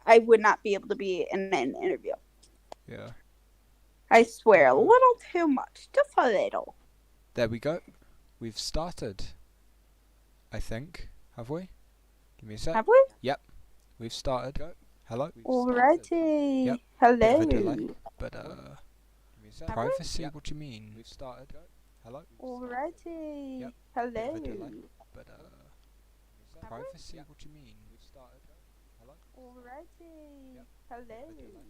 I would not be able to be in an interview. Yeah. I swear, a little too much. Just a little. There we go. We've started. I think. Have we? Give me a sec. Have we? Yep. We've started. Hello. Alrighty. Yep. Bit of a delay, Hello. but Have we? privacy. What do you mean? We've started. Hello. Alrighty. Yep. Bit of a delay, Hello. but Have we? privacy. What do you mean? We've started. Hello. Alrighty. Yep. Hello.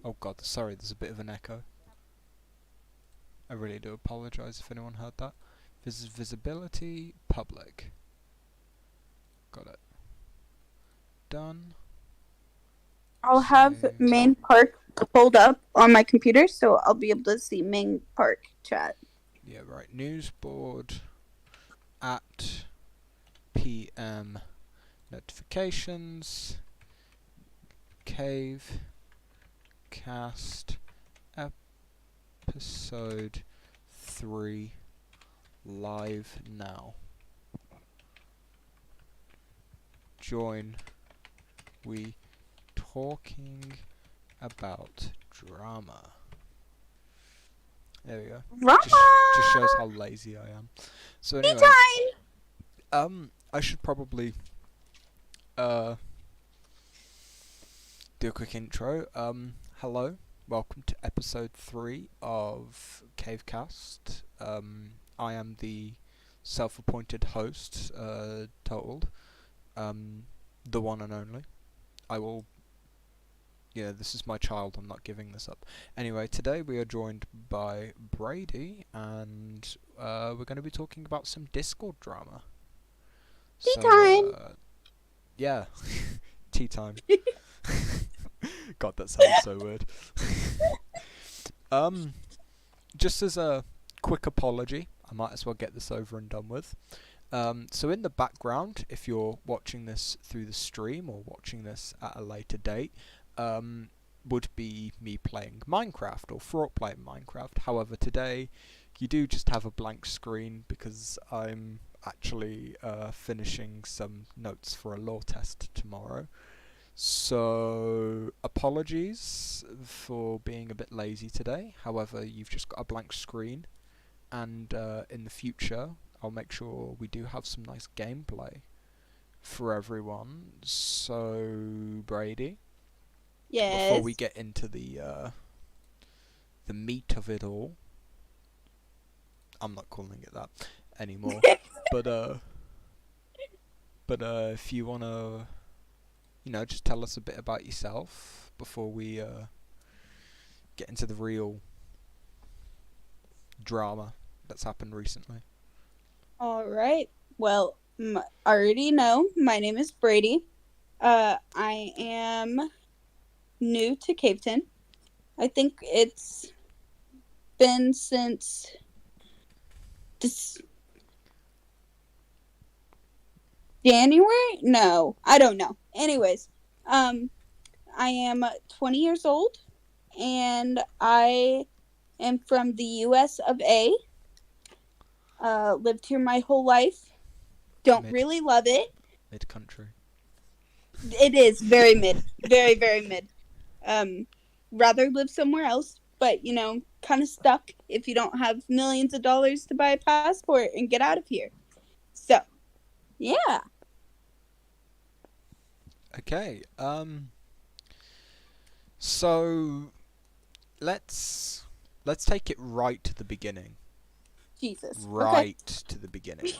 Oh God, sorry. There's a bit of an echo. I really do apologise if anyone heard that. Visibility public. Got it. Done. I'll have Save. main park pulled up on my computer, so I'll be able to see main park chat. Yeah, right. News board at PM notifications. CaveCast episode 3 live now. Join. We talking about drama. There we go. Drama! Just shows how lazy I am. So anyway, I should probably do a quick intro. Hello, welcome to episode 3 of CaveCast. I am the self-appointed host, totaled, the one and only. I will. Yeah, this is my child. I'm not giving this up. Anyway, today we are joined by Brady, and we're going to be talking about some Discord drama. Tea time! Yeah, tea time. God, that sounds so weird. Just as a quick apology, I might as well get this over and done with. So in the background, if you're watching this through the stream or watching this at a later date, would be me playing Minecraft or Fraught playing Minecraft. However, today you do just have a blank screen because I'm actually finishing some notes for a law test tomorrow. So apologies for being a bit lazy today. However, you've just got a blank screen, and in the future I'll make sure we do have some nice gameplay for everyone. So Brady, Yes. before we get into the meat of it all, I'm not calling it that anymore. but if you wanna, just tell us a bit about yourself before we get into the real drama that's happened recently. Alright. Well, already know, my name is Brady. I am new to Caveton. I think it's been since this January? No, I don't know. Anyways, I am 20 years old, and I am from the US of A. Lived here my whole life. Don't really love it. Mid-country. It is very mid. Very, very mid. Rather live somewhere else, but, kind of stuck if you don't have millions of dollars to buy a passport and get out of here. So, yeah. Okay. So let's take it right to the beginning. Jesus. Right Okay. to the beginning.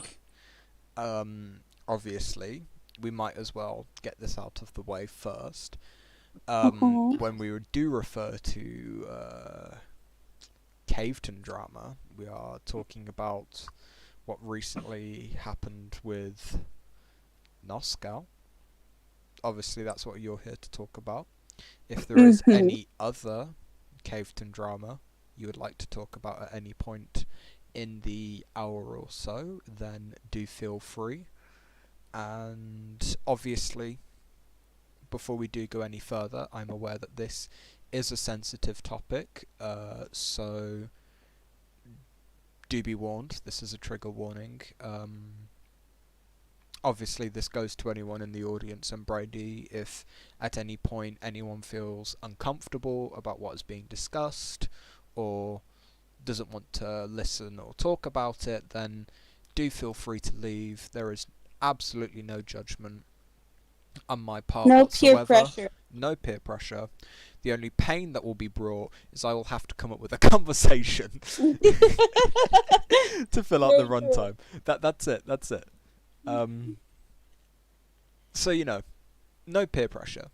Obviously, we might as well get this out of the way first. When we do refer to Caveton drama, we are talking about what recently happened with Noscal. Obviously, that's what you're here to talk about. If there is any other Caveton drama you would like to talk about at any point in the hour or so, then do feel free. And obviously, before we do go any further, I'm aware that this is a sensitive topic, so do be warned, this is a trigger warning. obviously this goes to anyone in the audience, and Brady, if at any point anyone feels uncomfortable about what is being discussed or doesn't want to listen or talk about it, then do feel free to leave. There is absolutely no judgment on my part No peer whatsoever. pressure. No peer pressure. The only pain that will be brought is I will have to come up with a conversation to fill out the Very true. runtime. That's it. That's it. Um, so no peer pressure.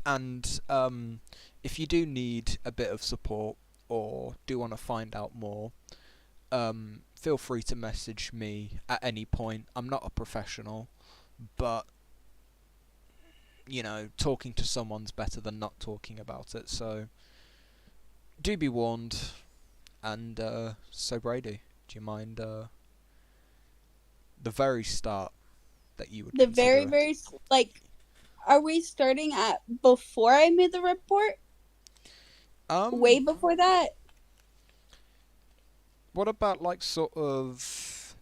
And if you do need a bit of support or do want to find out more, feel free to message me at any point. I'm not a professional, but talking to someone's better than not talking about it. So do be warned. And so Brady, do you mind the very start that you would The very, consider? very, like, are we starting at before I made the report? Way Um, before that? what about like sort of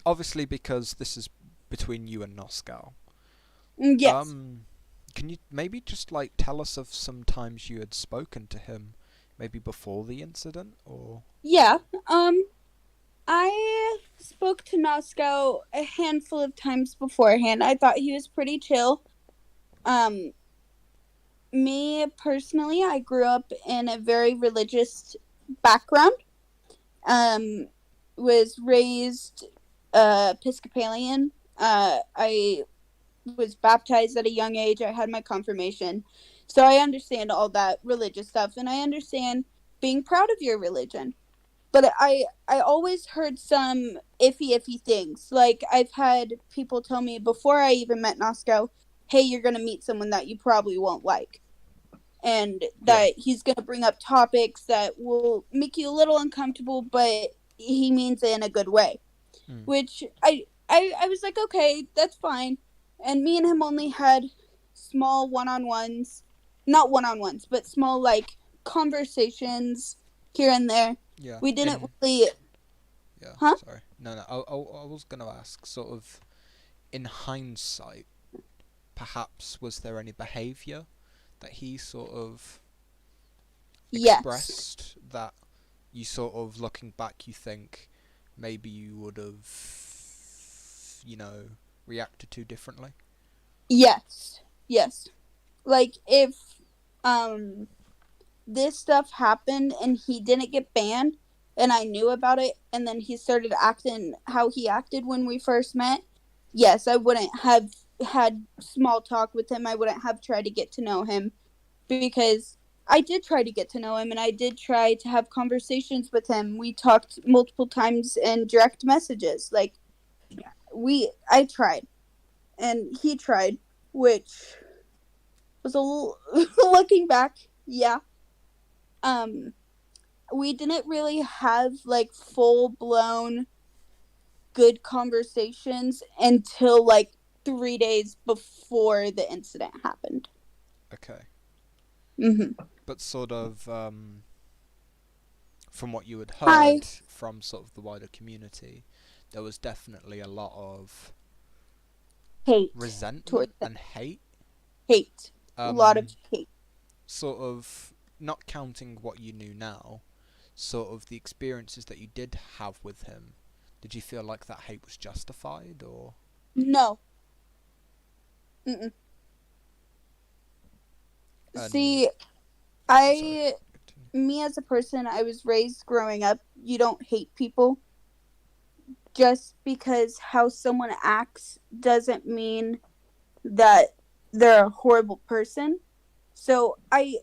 obviously because this is between you and Noscal. Yes. Can you maybe just like tell us of some times you had spoken to him, maybe before the incident, or? Yeah. I spoke to Nosko a handful of times beforehand. I thought he was pretty chill. Um, Me personally, I grew up in a very religious background. Um, was raised Episcopalian. I was baptized at a young age. I had my confirmation. So I understand all that religious stuff, and I understand being proud of your religion. But I always heard some iffy things. Like I've had people tell me before I even met Nosko, "Hey, you're gonna meet someone that you probably won't like," and Yeah. that he's gonna bring up topics that will make you a little uncomfortable, but he means it in a good way. Mm. Which I was like, okay, that's fine. And me and him only had small one-on-ones, not one-on-ones, but small like conversations here and there. Yeah. We didn't In really, Yeah. huh? Sorry. No. No. I was gonna ask, sort of, in hindsight, perhaps was there any behaviour that he sort of Yes, expressed that you sort of looking back you think maybe you would have reacted to differently? yes. Like if um this stuff happened and he didn't get banned, and I knew about it, and then he started acting how he acted when we first met, yes, I wouldn't have had small talk with him. I wouldn't have tried to get to know him, because I did try to get to know him and I did try to have conversations with him. We talked multiple times in direct messages. Like I tried and he tried, which was a little, looking back, yeah. Um we didn't really have like full blown good conversations until like 3 days before the incident happened. Okay. Mm-hmm. But sort of from what you had I heard from sort of the wider community, there was definitely a lot of hate towards resentment them. and hate. Hate. A lot of Um, hate. Sort of not counting what you knew now, sort of the experiences that you did have with him. Did you feel like that hate was justified, or? No. Mm-mm. And See, sorry. I, Continue. me as a person, I was raised growing up, you don't hate people. Just because how someone acts doesn't mean that they're a horrible person. So I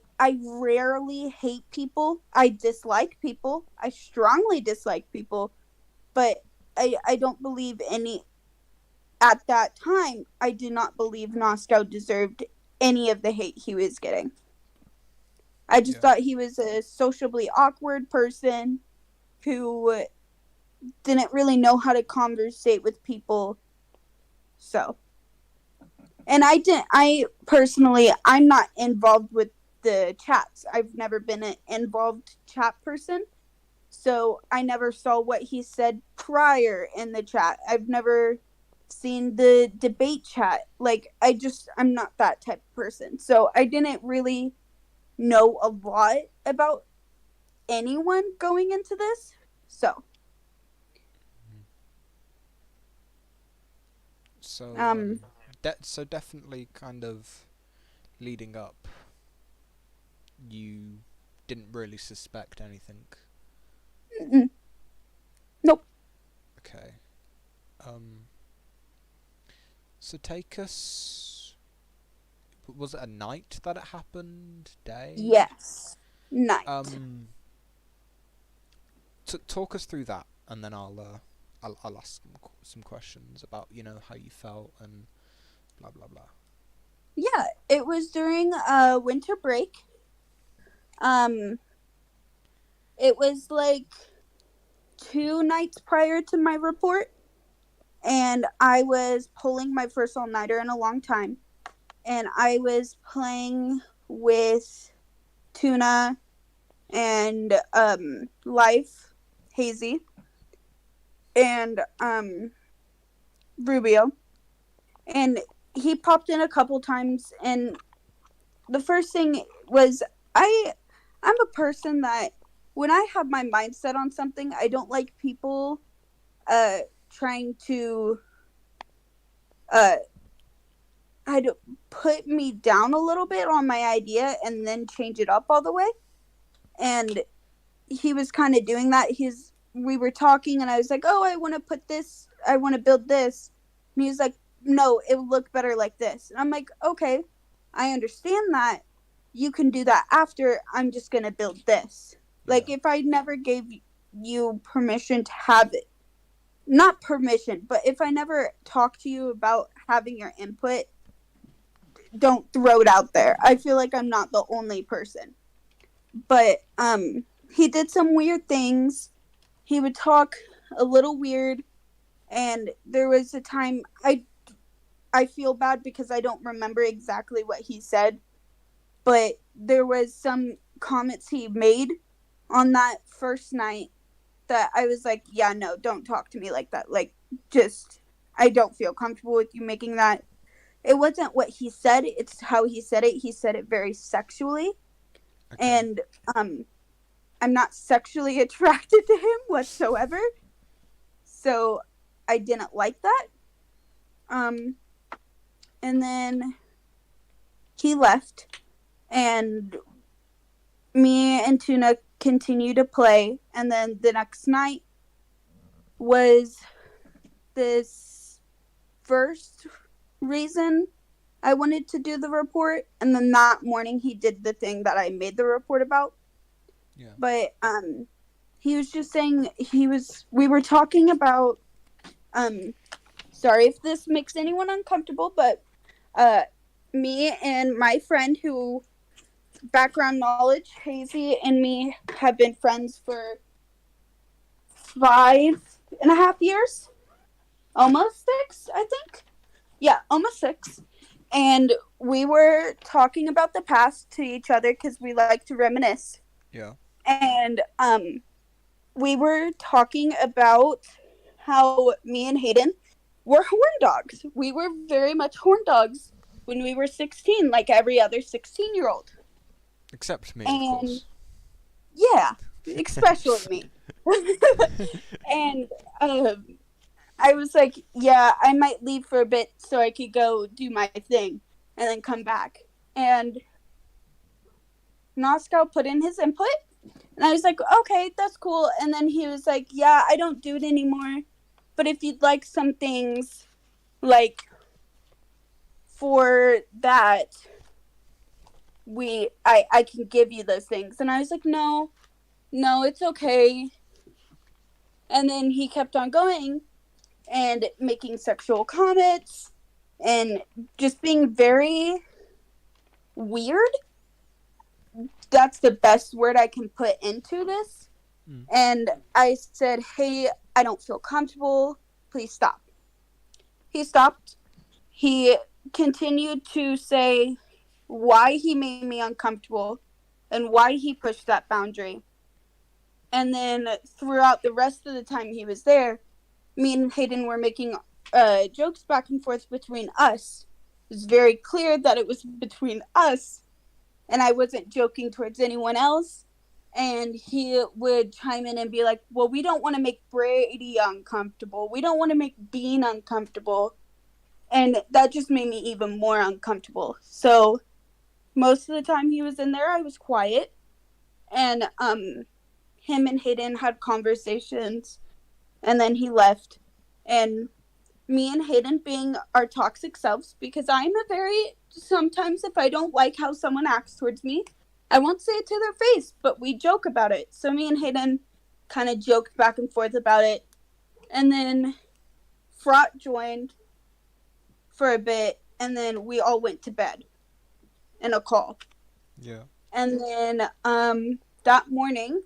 rarely hate people. I dislike people. I strongly dislike people, but I don't believe any at that time. I do not believe Noskow deserved any of the hate he was getting. I just Yeah. thought he was a sociably awkward person who didn't really know how to conversate with people. So, and I personally, I'm not involved with the chats. I've never been an involved chat person. So I never saw what he said prior in the chat. I've never seen the debate chat. Like, I'm not that type of person. So I didn't really know a lot about anyone going into this. So, So um, so definitely kind of leading up, you didn't really suspect anything. mm-mm, nope. Okay. Um. So take us. Was it a night that it happened? Day? Yes. Night. Um. Talk us through that, and then I'll ask some questions about how you felt and blah blah blah. Yeah, it was during winter break. Um, it was like 2 nights prior to my report, and I was pulling my first all nighter in a long time, and I was playing with Tuna and Life, Hazy, and Rubio, and he popped in a couple times, and the first thing was I I'm a person that when I have my mind set on something, I don't like people uh trying to uh I don't put me down a little bit on my idea and then change it up all the way. And he was kind of doing that. He's We were talking and I was like, "Oh, I want to put this, I want to build this." And he was like, "No, it would look better like this." And I'm like, "Okay, I understand that. You can do that after. I'm just going to build this." Like, Yeah. if I never gave you permission to have it, not permission, but if I never talked to you about having your input, don't throw it out there. I feel like I'm not the only person. But he did some weird things. He would talk a little weird, and there was a time I feel bad because I don't remember exactly what he said, but there was some comments he made on that first night that I was like, "Yeah, no, don't talk to me like that. Like, just I don't feel comfortable with you making that." It wasn't what he said, it's how he said it. He said it very sexually, Okay. and um I'm not sexually attracted to him whatsoever. So I didn't like that. Um, and then he left, and me and Tuna continued to play. And then the next night was this first reason I wanted to do the report. And then that morning, he did the thing that I made the report about. Yeah. But he was just saying we were talking about sorry if this makes anyone uncomfortable, but uh, me and my friend who background knowledge, Hazy and me have been friends for 5.5 years, almost 6, I think. Yeah, almost 6. And we were talking about the past to each other because we like to reminisce. Yeah. And we were talking about how me and Hayden were horn dogs. We were very much horn dogs when we were 16, like every other 16-year-old. Except me, of And course. yeah, especially me. And I was like, yeah, I might leave for a bit so I could go do my thing and then come back. And Noskow put in his input, and I was like, okay, that's cool. And then he was like, yeah, I don't do it anymore. But if you'd like some things, like for that, I can give you those things. And I was like, no, no, it's okay. And then he kept on going and making sexual comments and just being very weird. That's the best word I can put into this. Mm. And I said, hey, I don't feel comfortable. Please stop. He stopped. He continued to say why he made me uncomfortable and why he pushed that boundary. And then throughout the rest of the time he was there, me and Hayden were making jokes back and forth between us. It was very clear that it was between us, and I wasn't joking towards anyone else. And he would chime in and be like, well, we don't want to make Brady uncomfortable. We don't want to make Bean uncomfortable. And that just made me even more uncomfortable. So most of the time he was in there, I was quiet. And him and Hayden had conversations, and then he left. And me and Hayden being our toxic selves, because I'm a very, sometimes if I don't like how someone acts towards me, I won't say it to their face, but we joke about it. So me and Hayden kind of joked back and forth about it. And then Fraught joined for a bit, and then we all went to bed in a call. Yeah. And then that morning,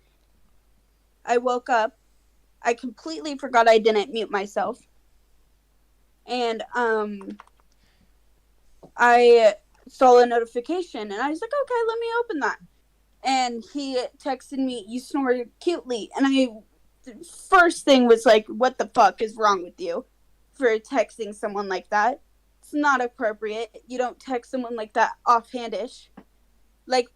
I woke up. I completely forgot I didn't mute myself. And I saw a notification, and I was like, okay, let me open that. And he texted me, you snore cutely. And first thing was like, what the fuck is wrong with you for texting someone like that? It's not appropriate. You don't text someone like that offhandish. Like,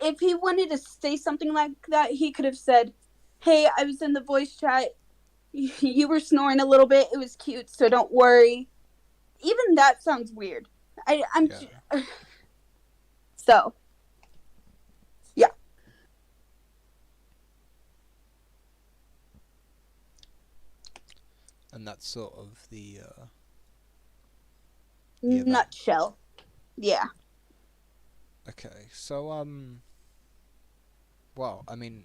if he wanted to say something like that, he could have said, hey, I was in the voice chat. You were snoring a little bit. It was cute, so don't worry. Even that sounds weird. I'm Yeah. So, yeah. And that's sort of the event. Nutshell. Yeah. Okay, so well, I mean,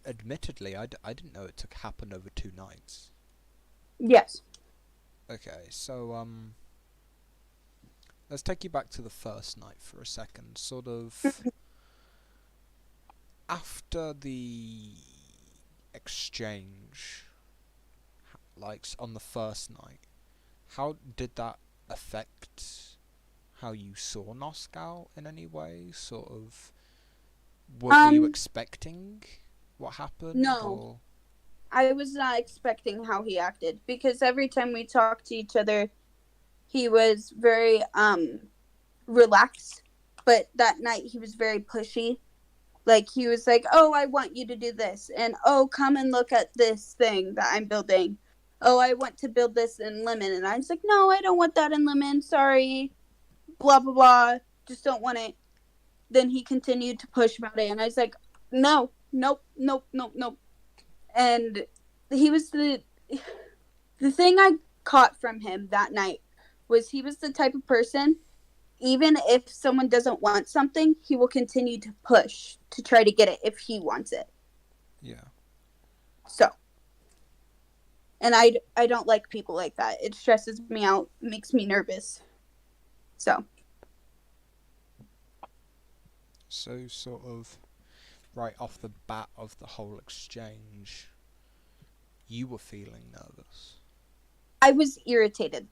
admittedly, I didn't know it took happened over 2 nights. Yes. Okay, so let's take you back to the first night for a second. Sort of after the exchange, like on the first night, how did that affect how you saw Noscal in any way? Sort of, were you expecting what happened, No. or? I was not expecting how he acted, because every time we talked to each other, he was very relaxed, but that night he was very pushy. Like, he was like, oh, I want you to do this, and oh, come and look at this thing that I'm building. Oh, I want to build this in Lemon. And I was like, no, I don't want that in Lemon, sorry, blah blah blah, just don't want it. Then he continued to push about it, and I was like, no, nope, nope, nope, nope. And he was the thing I caught from him that night was he was the type of person, even if someone doesn't want something, he will continue to push to try to get it if he wants it. Yeah. So, and I don't like people like that. It stresses me out, makes me nervous. So sort of right off the bat of the whole exchange, you were feeling nervous. I was irritated.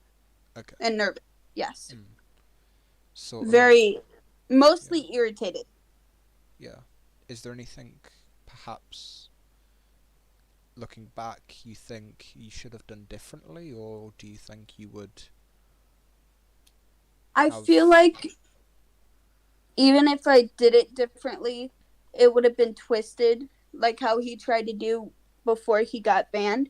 Okay. And nervous. Yes. Sort Very, of. mostly Yeah. irritated. Yeah. Is there anything, perhaps, looking back, you think you should have done differently, or do you think you would I have? feel like even if I did it differently, it would have been twisted, like how he tried to do before he got banned.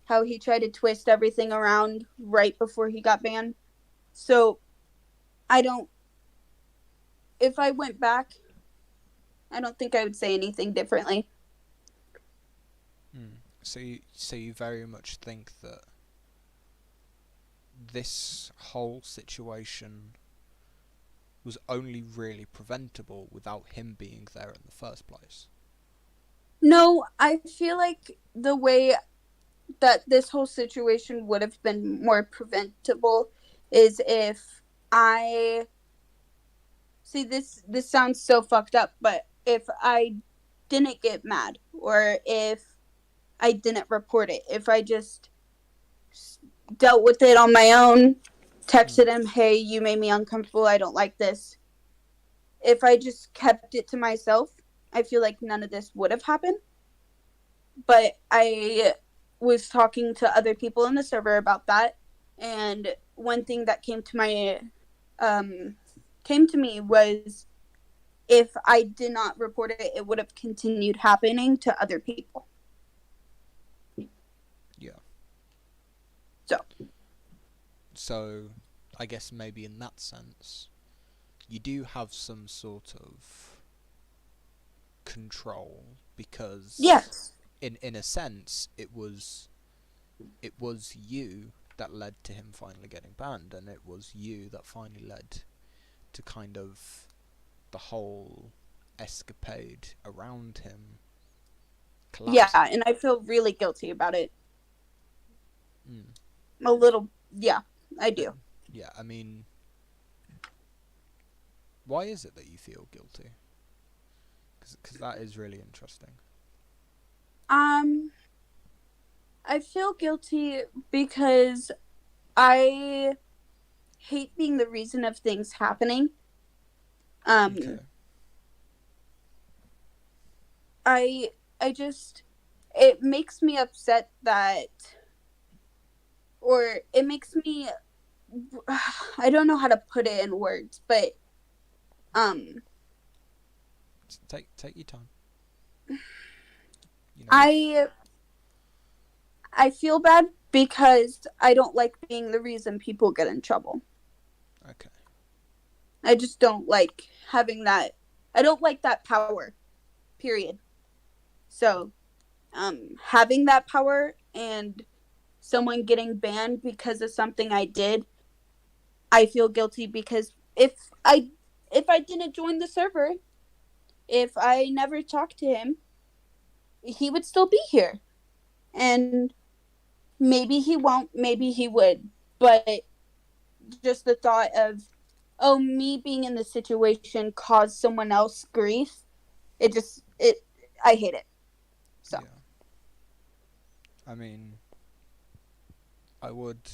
How he tried to twist everything around right before he got banned. So I don't. If I went back, I don't think I would say anything differently. So you very much think that this whole situation was only really preventable without him being there in the first place? No, I feel like the way that this whole situation would have been more preventable is if I see this sounds so fucked up, but if I didn't get mad, or if I didn't report it, if I just dealt with it on my own, texted him, hey, you made me uncomfortable, I don't like this. If I just kept it to myself, I feel like none of this would have happened. But I was talking to other people in the server about that, and one thing that came to me was if I did not report it, it would have continued happening to other people. Yeah. So I guess maybe in that sense, you do have some sort of control because yes, in a sense it was you that led to him finally getting banned, and it was you that finally led to kind of the whole escapade around him yeah, collapsing. and I feel really guilty about it. Mm. A little, yeah, I do. Yeah, I mean, why is it that you feel guilty? Because that is really interesting. Um, I feel guilty because I hate being the reason of things happening. Okay. I I just it makes me upset that, or it makes me, I don't know how to put it in words, but um Take your time. You know, if I feel bad because I don't like being the reason people get in trouble. okay. I just don't like having that. I don't like that power. Period. So, having that power and someone getting banned because of something I did, I feel guilty because if I didn't join the server, if I never talked to him, he would still be here. And maybe he won't, maybe he would. But just the thought of, oh, me being in this situation caused someone else grief, it I hate it. So Yeah. I mean, I would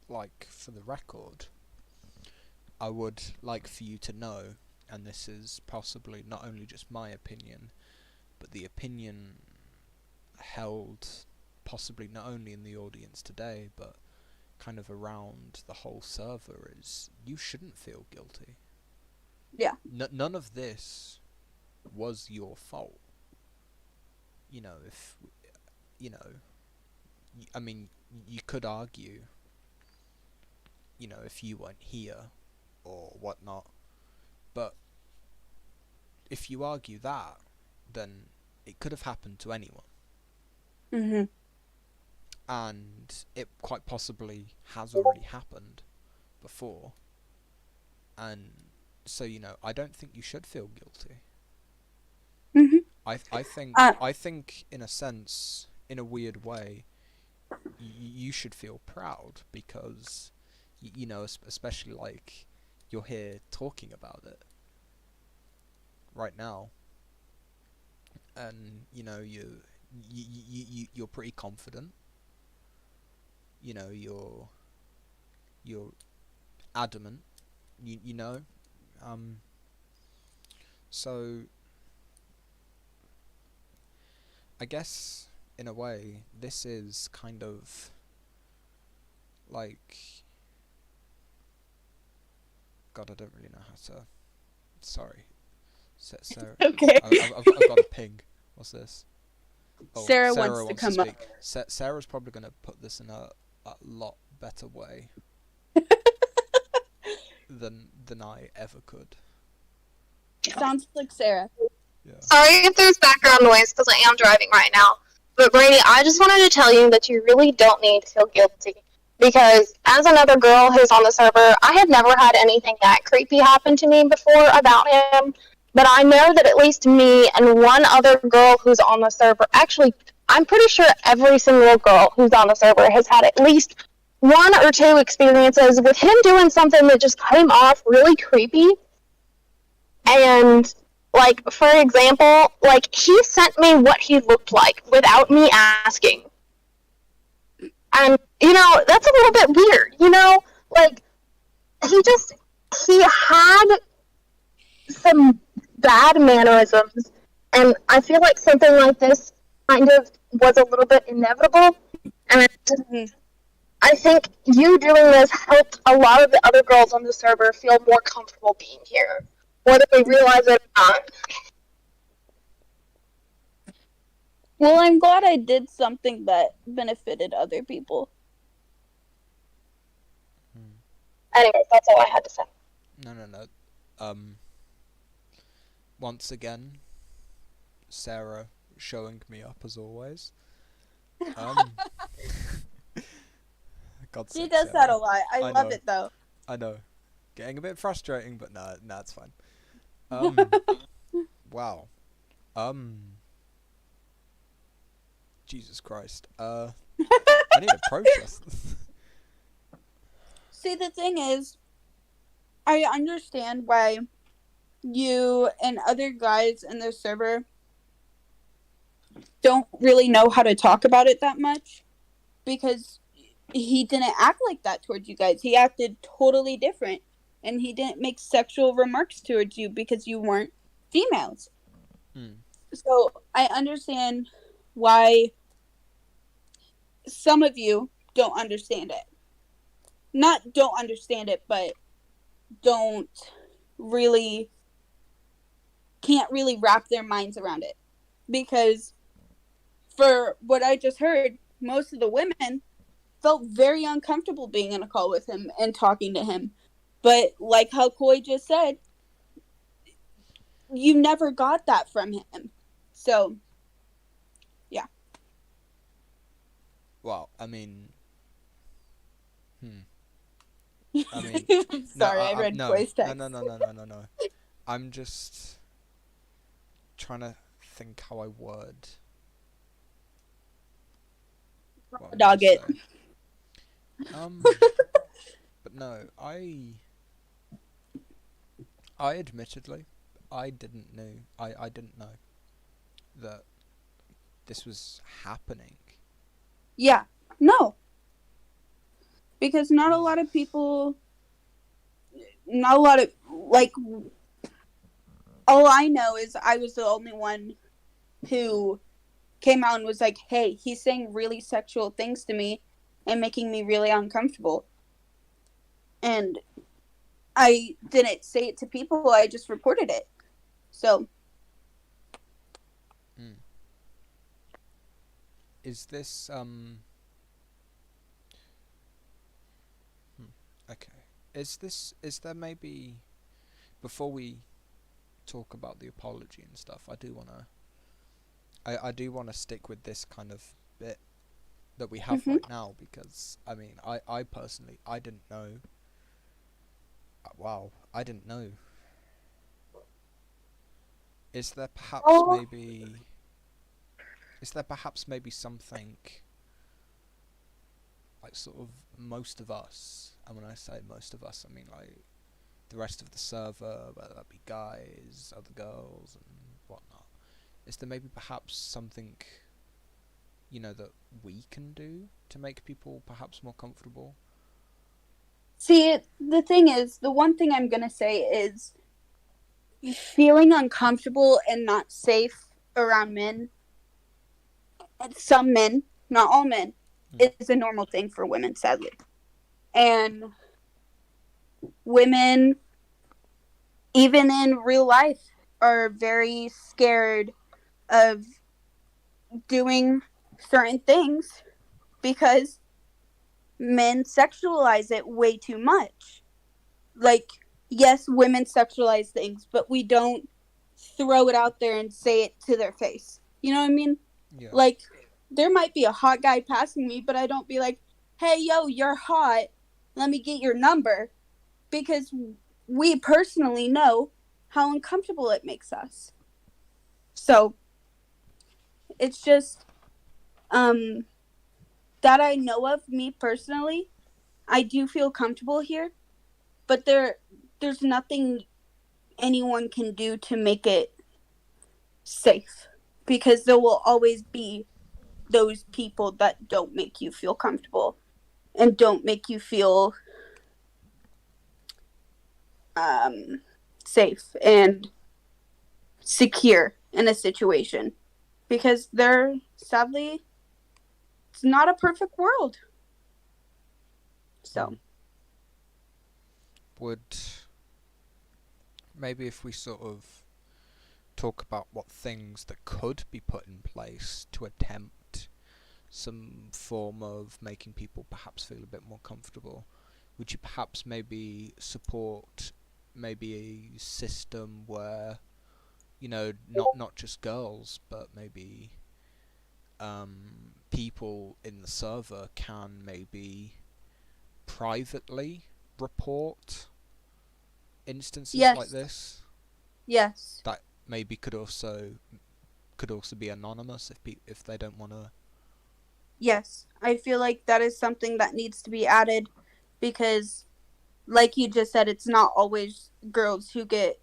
like, for the record, I would like for you to know, and this is possibly not only just my opinion, but the opinion held possibly not only in the audience today, but kind of around the whole server, is you shouldn't feel guilty. yeah. None of this was your fault. You know, if you know, I mean, you could argue, you know, if you weren't here or whatnot, but if you argue that, then it could have happened to anyone, Mhm. and it quite possibly has already happened before, and so, you know, I don't think you should feel guilty. Mhm. Uh I think in a sense, in a weird way, you should feel proud because you know, especially like you're here talking about it right now, and you know, you're pretty confident. You know, you're adamant. You know, um. So I guess in a way, this is kind of like, God, I don't really know how to. Sorry, Sarah. okay. I've got a ping. What's this? Oh, Sarah wants Sarah to wants to come up. speak. Sarah's probably going to put this in a lot better way than I ever could. Sounds like Sarah. Yeah. Sorry if there's background noise because I am driving right now. But Brady, I just wanted to tell you that you really don't need to feel guilty. Because as another girl who's on the server, I had never had anything that creepy happen to me before about him. But I know that at least me and one other girl who's on the server, actually, I'm pretty sure every single girl who's on the server has had at least one or two experiences with him doing something that just came off really creepy. And like, for example, like he sent me what he looked like without me asking. And you know, that's a little bit weird, you know? Like he had some bad mannerisms, and I feel like something like this kind of was a little bit inevitable. And I think you doing this helped a lot of the other girls on the server feel more comfortable being here, whether they realize it or not. Well, I'm glad I did something that benefited other people. Anyways, that's all I had to say. No. Once again, Sarah showing me up as always. God's She sake, does Sarah. that a lot. I love know. it though. I know. Getting a bit frustrating, but nah, it's fine. Wow. Jesus Christ. I need to process this. See, the thing is, I understand why you and other guys in the server don't really know how to talk about it that much, because he didn't act like that towards you guys. He acted totally different, and he didn't make sexual remarks towards you because you weren't females. So I understand why some of you don't understand it. Not don't understand it, but don't really, can't really wrap their minds around it. Because for what I just heard, most of the women felt very uncomfortable being in a call with him and talking to him. But like how Koi just said, you never got that from him. So, yeah. Well, I mean, Sorry, I read Koi's text. No. I'm just trying to think how I word. Dog it. But no, I admittedly, I didn't know that this was happening. Yeah, no. Because not a lot of people, like, all I know is I was the only one who came out and was like, hey, he's saying really sexual things to me and making me really uncomfortable. And I didn't say it to people, I just reported it. So. Is this, okay. Is there maybe, before we talk about the apology and stuff, I do wanna stick with this kind of bit that we have right now, because I mean, I personally, I didn't know. Wow, I didn't know. Is there perhaps maybe something, like, sort of, most of us, and when I say most of us, I mean like the rest of the server, whether that be guys, other girls, and whatnot, is there maybe perhaps something, that we can do to make people perhaps more comfortable? See, the thing is, the one thing I'm gonna say is feeling uncomfortable and not safe around men, some men, not all men, is a normal thing for women, sadly. And women, even in real life, are very scared of doing certain things because men sexualize it way too much. Like, yes, women sexualize things, but we don't throw it out there and say it to their face. You know what I mean? Yeah. Like, there might be a hot guy passing me, but I don't be like, hey, yo, you're hot. Let me get your number. Because we personally know how uncomfortable it makes us. So, it's just, that I know of, me personally, I do feel comfortable here. But there's nothing anyone can do to make it safe. Because there will always be those people that don't make you feel comfortable and don't make you feel safe and secure in a situation, because they're sadly, it's not a perfect world. So Would maybe if we sort of talk about what things that could be put in place to attempt some form of making people perhaps feel a bit more comfortable, would you perhaps maybe support maybe a system where, you know, not just girls, but maybe people in the server can maybe privately report instances like yes, this yes, that maybe could also be anonymous if they don't want to. yes. I feel like that is something that needs to be added because, like you just said, it's not always girls who get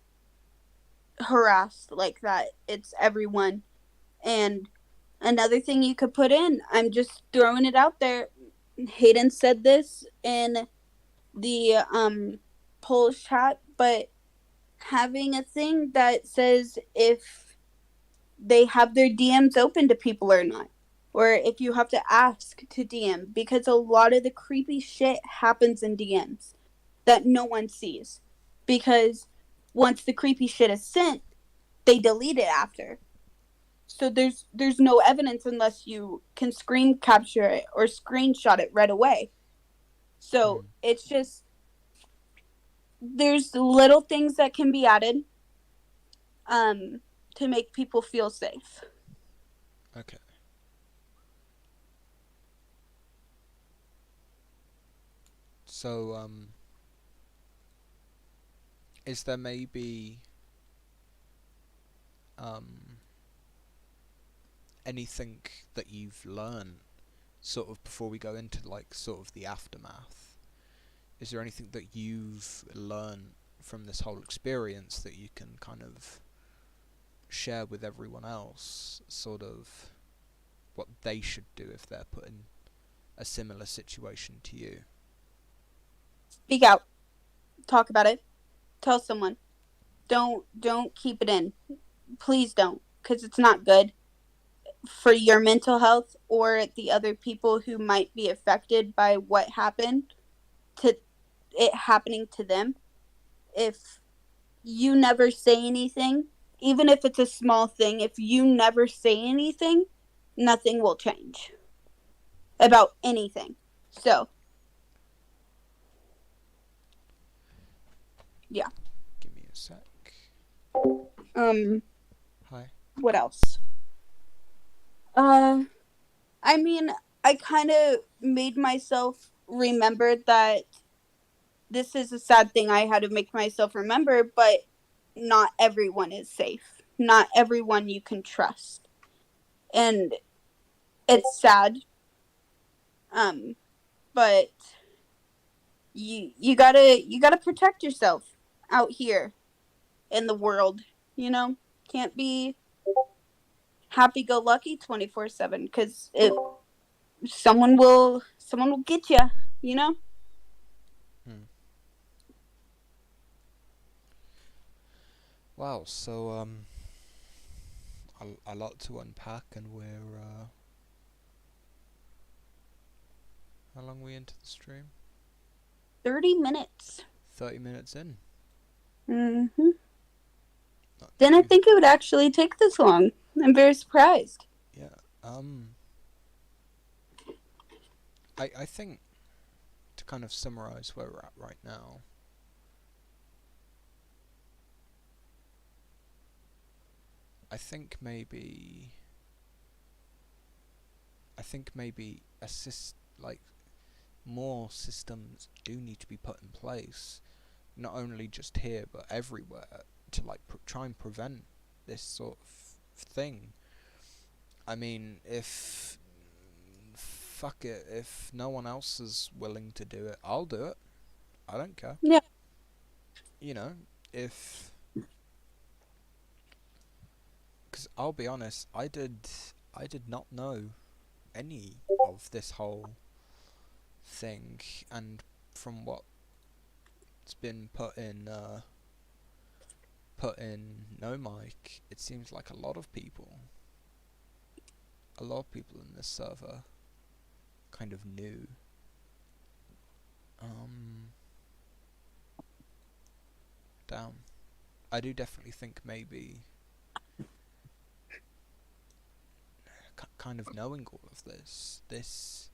harassed like that. It's everyone. And another thing you could put in, I'm just throwing it out there. Hayden said this in the Polish chat, but having a thing that says if they have their DMs open to people or not, or if you have to ask to DM, because a lot of the creepy shit happens in DMs that no one sees, because once the creepy shit is sent, they delete it after. So there's no evidence unless you can screen capture it or screenshot it right away. So Hmm. it's just, there's little things that can be added um to make people feel safe. Okay. So is there maybe um anything that you've learned sort of before we go into like sort of the aftermath? Is there anything that you've learned from this whole experience that you can kind of share with everyone else, sort of what they should do if they're put in a similar situation to you? Speak out, talk about it, tell someone. Don't keep it in. Please don't, because it's not good for your mental health or the other people who might be affected by what happened to it happening to them. If you never say anything, even if it's a small thing, if you never say anything, nothing will change about anything. So, yeah. Give me a sec. Um, Hi. what else? Uh, I mean, I kind of made myself remember that this is a sad thing I had to make myself remember, but not everyone is safe. Not everyone you can trust. And it's sad. But you gotta protect yourself out here in the world. You know, can't be happy go lucky 24/7 because if someone will get you. You know. Hmm. Wow. So a lot to unpack, and we're how long are we into the stream? 30 minutes. 30 minutes in. Mm-hmm. Not Didn't too. think it would actually take this long. I'm very surprised. Yeah. I think to kind of summarize where we're at right now, I think maybe like more systems do need to be put in place, not only just here but everywhere, to like try and prevent this sort of thing. I mean, if fuck it, if no one else is willing to do it, I'll do it. I don't care. Yeah. You know, if because I'll be honest, I did not know any of this whole thing, and from what's been put in No Mic, it seems like a lot of people a lot of people in this server kind of knew. Damn. I do definitely think maybe kind of knowing all of this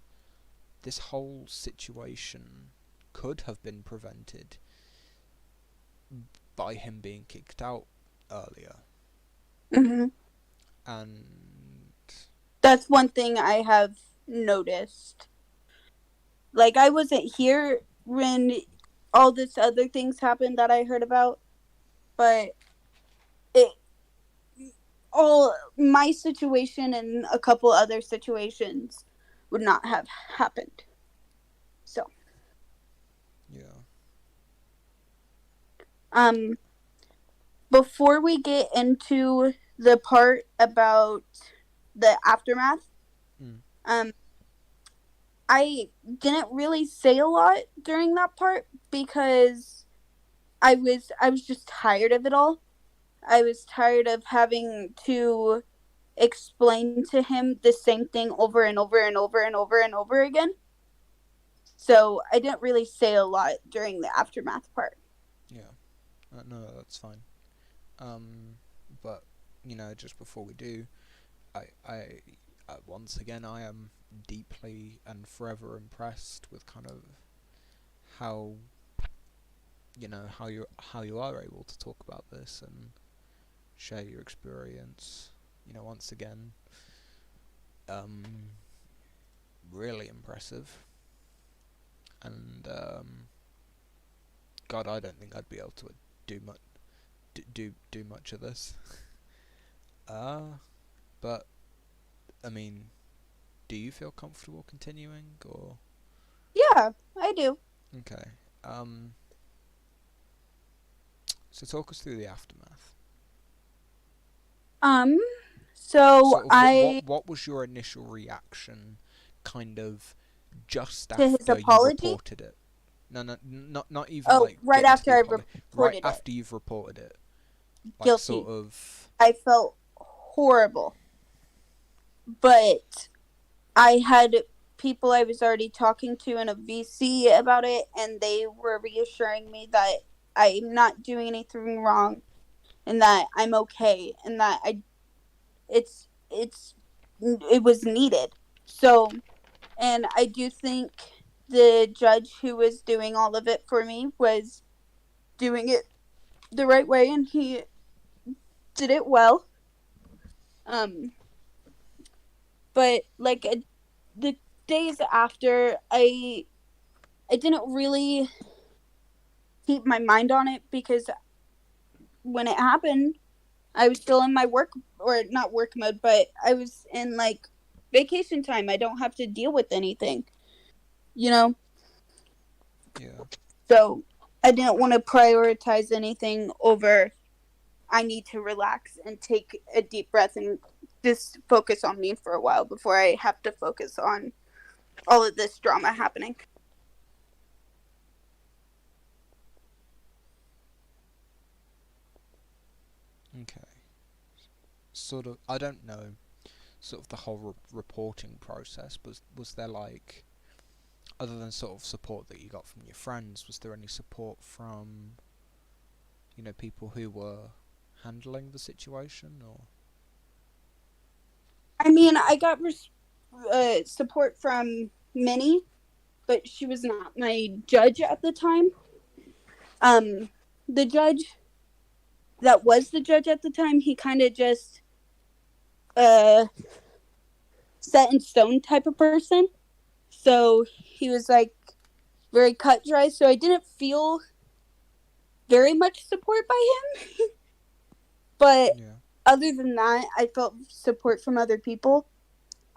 whole situation could have been prevented by him being kicked out earlier. Hmm. And That's one thing I have noticed. Like, I wasn't here when all this other things happened that I heard about, but it all my situation and a couple other situations would not have happened. So, yeah. um before we get into the part about the aftermath, Mm. um I didn't really say a lot during that part because I was just tired of it all. I was tired of having to explain to him the same thing over and over and over and over and over again. So I didn't really say a lot during the aftermath part. Yeah. No, that's fine. But just before we do, I once again I am deeply and forever impressed with kind of how how you are able to talk about this and share your experience. Once again, um, really impressive. And God, I don't think I'd be able to do much do much of this. But I mean, do you feel comfortable continuing or? Yeah, I do. Okay. So talk us through the aftermath. Um so Sort of I what was your initial reaction, kind of just to his after you apology. reported it? No, no, not even Oh, like right getting to after the I apology. Right reported it. after you've reported it, like sort Guilty. of. I felt horrible. But I had people I was already talking to in a VC about it, and they were reassuring me that I'm not doing anything wrong and that I'm okay and that it was needed. So, and I do think the judge who was doing all of it for me was doing it the right way, and he did it well. Um, but like the days after, I didn't really keep my mind on it because when it happened, I was still in my work or not work mode, but I was in like vacation time. I don't have to deal with anything, you know? Yeah. So I didn't want to prioritize anything over I need to relax and take a deep breath and just focus on me for a while before I have to focus on all of this drama happening. Okay. Sort of. I don't know. Sort of the whole reporting process. Was there like, other than sort of support that you got from your friends, was there any support from people who were handling the situation or? I mean, I got support from Minnie, but she was not my judge at the time. Um, the judge that was the judge at the time, he kind of just uh set in stone type of person. So he was like very cut dry. So I didn't feel very much support by him. But Yeah. other than that, I felt support from other people.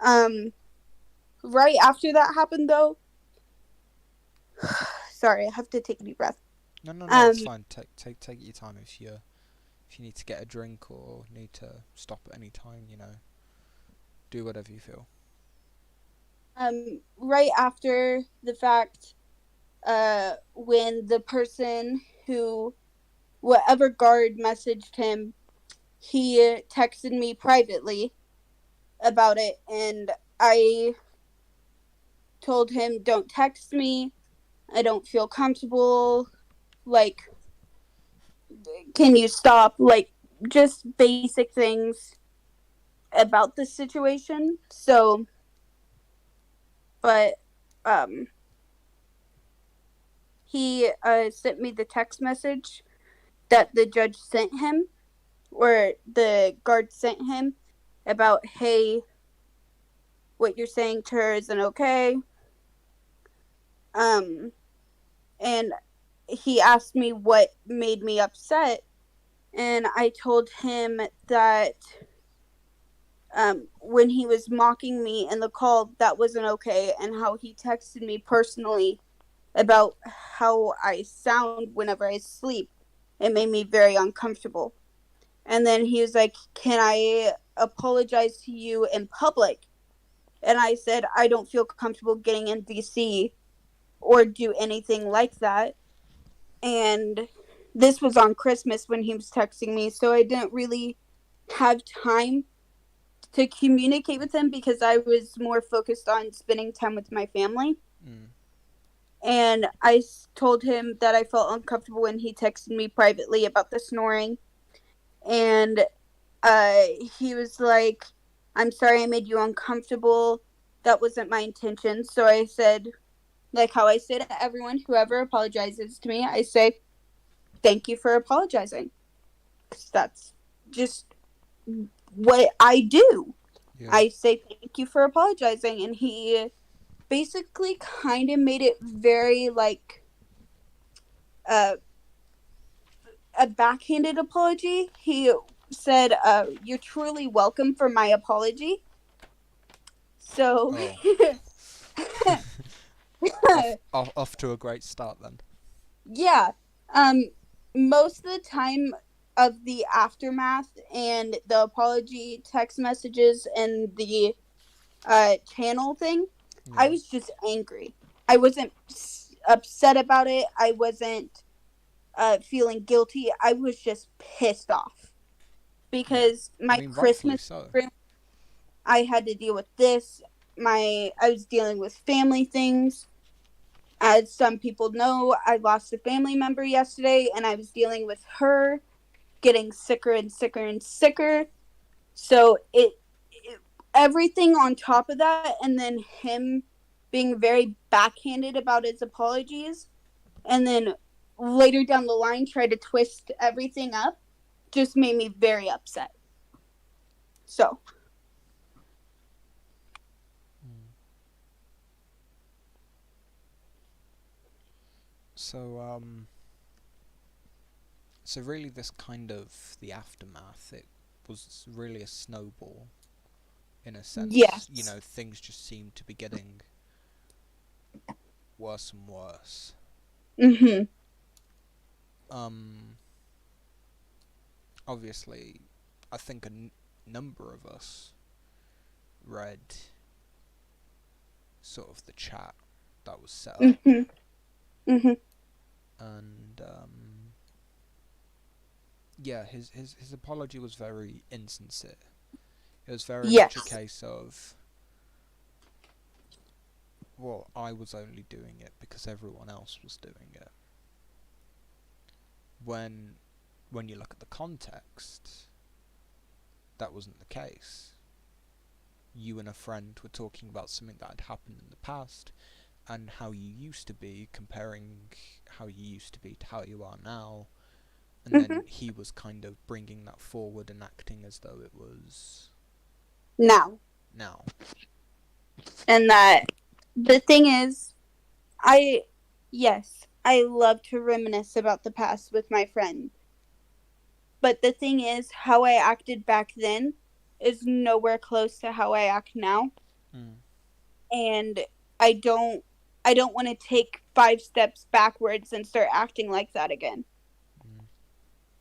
Um, right after that happened, though, sorry, I have to take a deep breath. No, no, no. Um, It's fine. Take your time if you need to get a drink or need to stop at any time. Do whatever you feel. right after the fact, when the person who, whatever guard messaged him, he texted me privately about it, and I told him, don't text me. I don't feel comfortable. Like, can you stop? Like, just basic things about the situation. So, but um, he sent me the text message that the judge sent him, or the guard sent him, about, hey, what you're saying to her isn't okay. Um, and he asked me what made me upset, and I told him that when he was mocking me in the call, that wasn't okay, and how he texted me personally about how I sound whenever I sleep. It made me very uncomfortable. And then he was like, can I apologize to you in public? And I said, I don't feel comfortable getting in DC or do anything like that. And this was on Christmas when he was texting me, so I didn't really have time to communicate with him because I was more focused on spending time with my family. Mm. And I told him that I felt uncomfortable when he texted me privately about the snoring. And he was like, I'm sorry I made you uncomfortable. That wasn't my intention. So I said, like how I say to everyone, whoever apologizes to me, I say, thank you for apologizing. 'Cause that's just what I do. Yeah. I say thank you for apologizing. And he basically kind of made it very like uh, a backhanded apology. He said, you're truly welcome for my apology. So, Oh. Off to a great start then. yeah. Um, most of the time of the aftermath and the apology text messages and the channel thing, I Yeah. was just angry. I wasn't upset about it. I wasn't feeling guilty. I was just pissed off Yeah. because I my mean, rightfully Christmas, so. I had to deal with this. I was dealing with family things. As some people know, I lost a family member yesterday, and I was dealing with her getting sicker and sicker and sicker. So it everything on top of that, and then him being very backhanded about his apologies, and then later down the line try to twist everything up, just made me very upset. So Mm. So so really this kind of the aftermath, it was really a snowball in a sense. You yes. know, things just seemed to be getting worse and worse. Mhm. Um, Obviously, I think number of us read sort of the chat that was set up, Mhm. Mhm. and yeah, his apology was very insincere. It was very much a Yes. case of, well, I was only doing it because everyone else was doing it. When when you look at the context, that wasn't the case. You and a friend were talking about something that had happened in the past and how you used to be, comparing how you used to be to how you are now, and Mhm. then he was kind of bringing that forward and acting as though it was Now, now. and that the thing is, I yes, I love to reminisce about the past with my friend. But the thing is, how I acted back then is nowhere close to how I act now. Mm. And I don't I don't want to take 5 steps backwards and start acting like that again. Mm.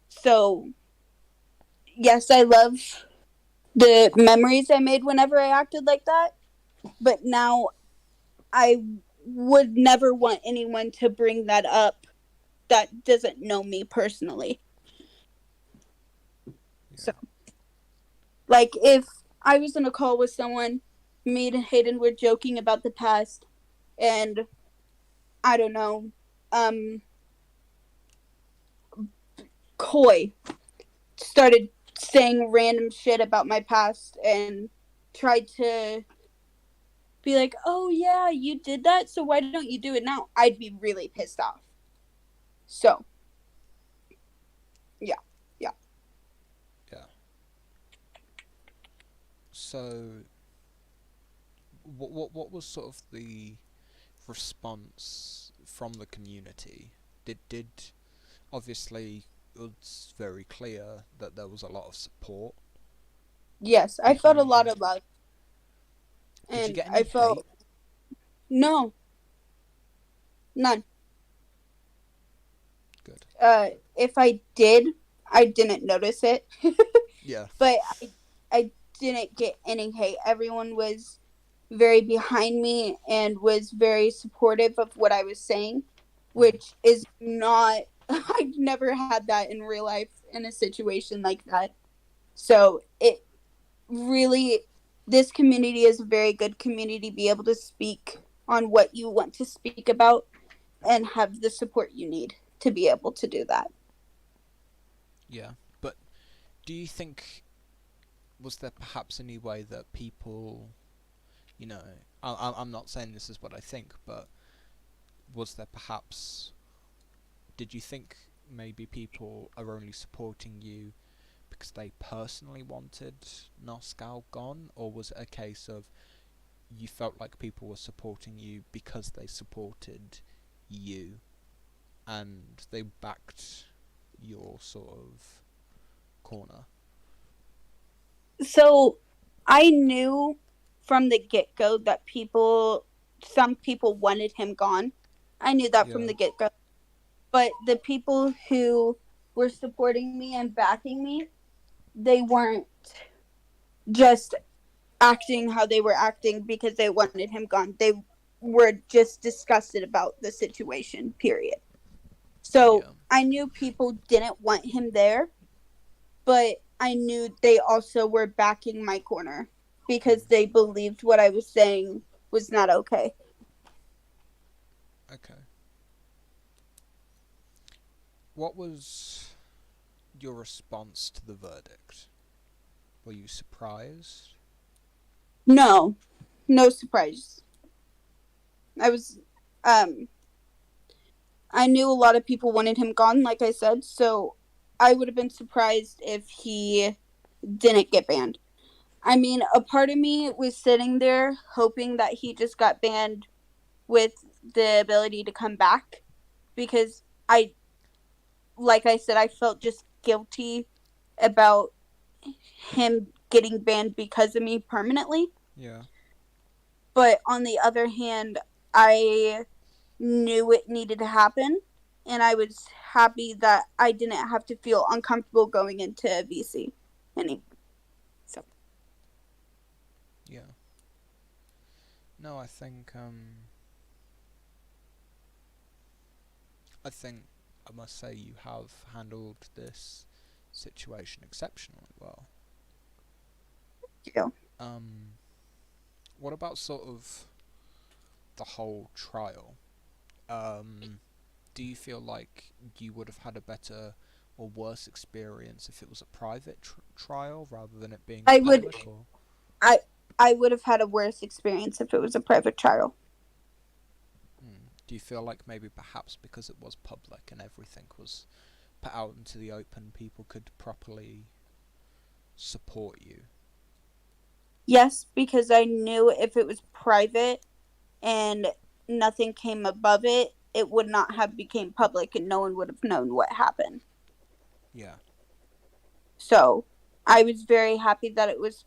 So, yes, I love the memories I made whenever I acted like that, but now I would never want anyone to bring that up that doesn't know me personally. Yeah. So, like, if I was in a call with someone. Me and Hayden were joking about the past, and I don't know, um, Coy started saying random shit about my past and tried to be like, "Oh yeah, you did that, so why don't you do it now?" I'd be really pissed off. So, yeah, yeah. Yeah. So, what was sort of the response from the community? Did obviously it's very clear that there was a lot of support Yes, I felt a behind lot you. of love, Did you and get I any hate? felt no, none. Good. If I did, I didn't notice it, Yeah. but I didn't get any hate. Everyone was very behind me and was very supportive of what I was saying, Mm. which is not. I've never had that in real life in a situation like that. So it really, this community is a very good community. Be able to speak on what you want to speak about and have the support you need to be able to do that. Yeah. But do you think was there perhaps any way that people, you know, I'm not saying this is what I think, but was there perhaps, did you think maybe people are only supporting you because they personally wanted Noscal gone, or was it a case of you felt like people were supporting you because they supported you and they backed your sort of corner? So I knew from the get go that some people wanted him gone. I knew that from Yeah. the get go. But the people who were supporting me and backing me, they weren't just acting how they were acting because they wanted him gone. They were just disgusted about the situation, period. So Yeah. I knew people didn't want him there, but I knew they also were backing my corner because Mm. they believed what I was saying was not okay. Okay. What was your response to the verdict? Were you surprised? No, no surprise. I was, um, I knew a lot of people wanted him gone, like I said, so I would have been surprised if he didn't get banned. I mean, a part of me was sitting there hoping that he just got banned with the ability to come back because like I said, I felt just guilty about him getting banned because of me permanently. Yeah. But on the other hand, I knew it needed to happen. And I was happy that I didn't have to feel uncomfortable going into VC anymore. So, Yeah. No, I think I must say you have handled this situation exceptionally well. you know. Um, what about sort of the whole trial? Um, do you feel like you would have had a better or worse experience if it was a private trial rather than it being I would public? Or I I would have had a worse experience if it was a private trial. do you feel like maybe perhaps because it was public and everything was put out into the open, people could properly support you? Yes, because I knew if it was private and nothing came above it, it would not have became public and no one would have known what happened. Yeah. So I was very happy that it was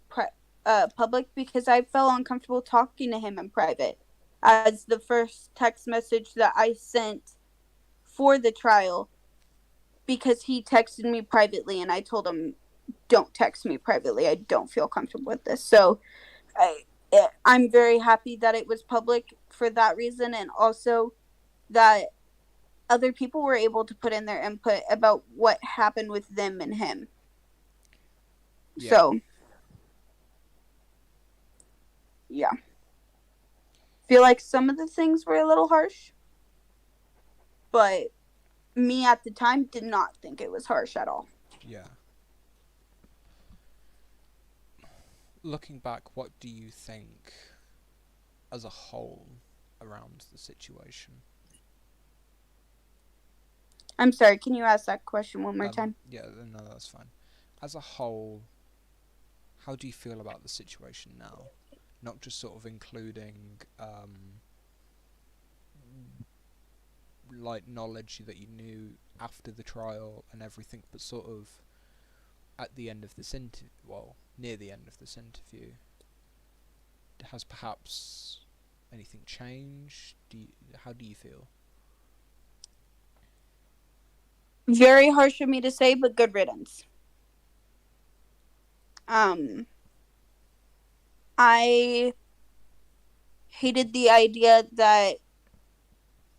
public because I felt uncomfortable talking to him in private. As the first text message that I sent for the trial, because he texted me privately and I told him, don't text me privately. I don't feel comfortable with this. So I'm very happy that it was public for that reason, and also that other people were able to put in their input about what happened with them and him. Yeah. So yeah. Feel like some of the things were a little harsh, but me at the time did not think it was harsh at all. Yeah. Looking back, what do you think as a whole around the situation? I'm sorry, can you ask that question one more time? Yeah, no, that's fine. As a whole, how do you feel about the situation now? Not just sort of including like knowledge that you knew after the trial and everything, but sort of at the end of this near the end of this interview, has perhaps anything changed? How do you feel? Very harsh of me to say, but good riddance. I hated the idea that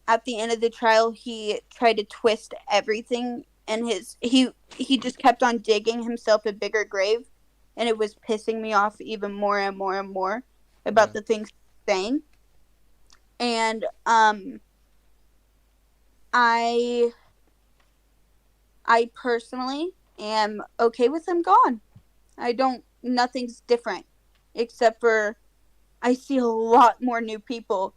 at the end of the trial he tried to twist everything, and he just kept on digging himself a bigger grave, and it was pissing me off even more and more and more about Yeah. the things he's saying. And I personally am okay with him gone. Nothing's different except for I see a lot more new people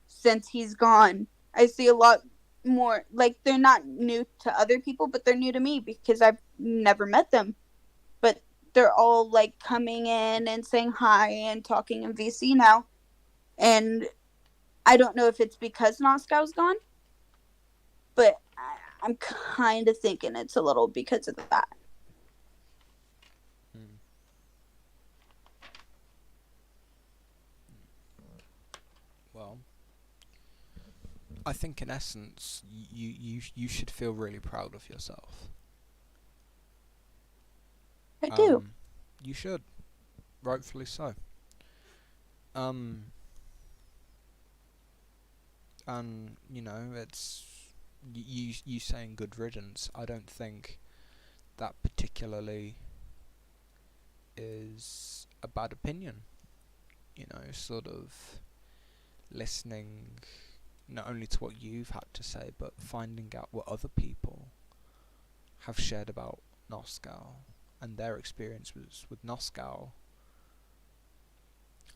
since he's gone. I see a lot more, like, they're not new to other people, but they're new to me because I've never met them. But they're all like coming in and saying hi and talking in VC now. And I don't know if it's because Noskow's gone, but I'm kind of thinking it's a little because of that. Well, I think in essence, you should feel really proud of yourself. I do. You should, rightfully so. And it's you saying good riddance. I don't think that particularly is a bad opinion. Sort of listening not only to what you've had to say, but finding out what other people have shared about Noskow and their experiences with Noskow.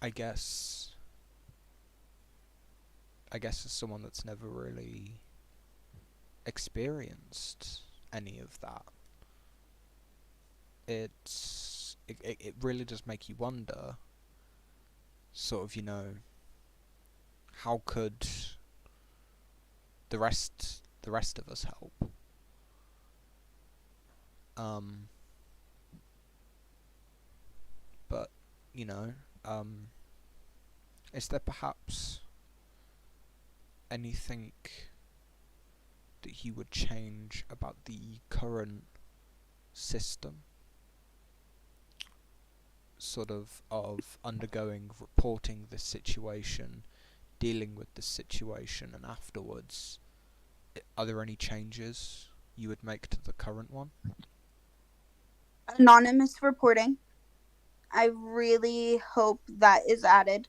I guess as someone that's never really experienced any of that, it really does make you wonder, sort of, how could the rest of us help? But is there perhaps anything that you would change about the current system, sort of undergoing, reporting this situation, dealing with the situation, and afterwards, are there any changes you would make to the current one? Anonymous reporting. I really hope that is added.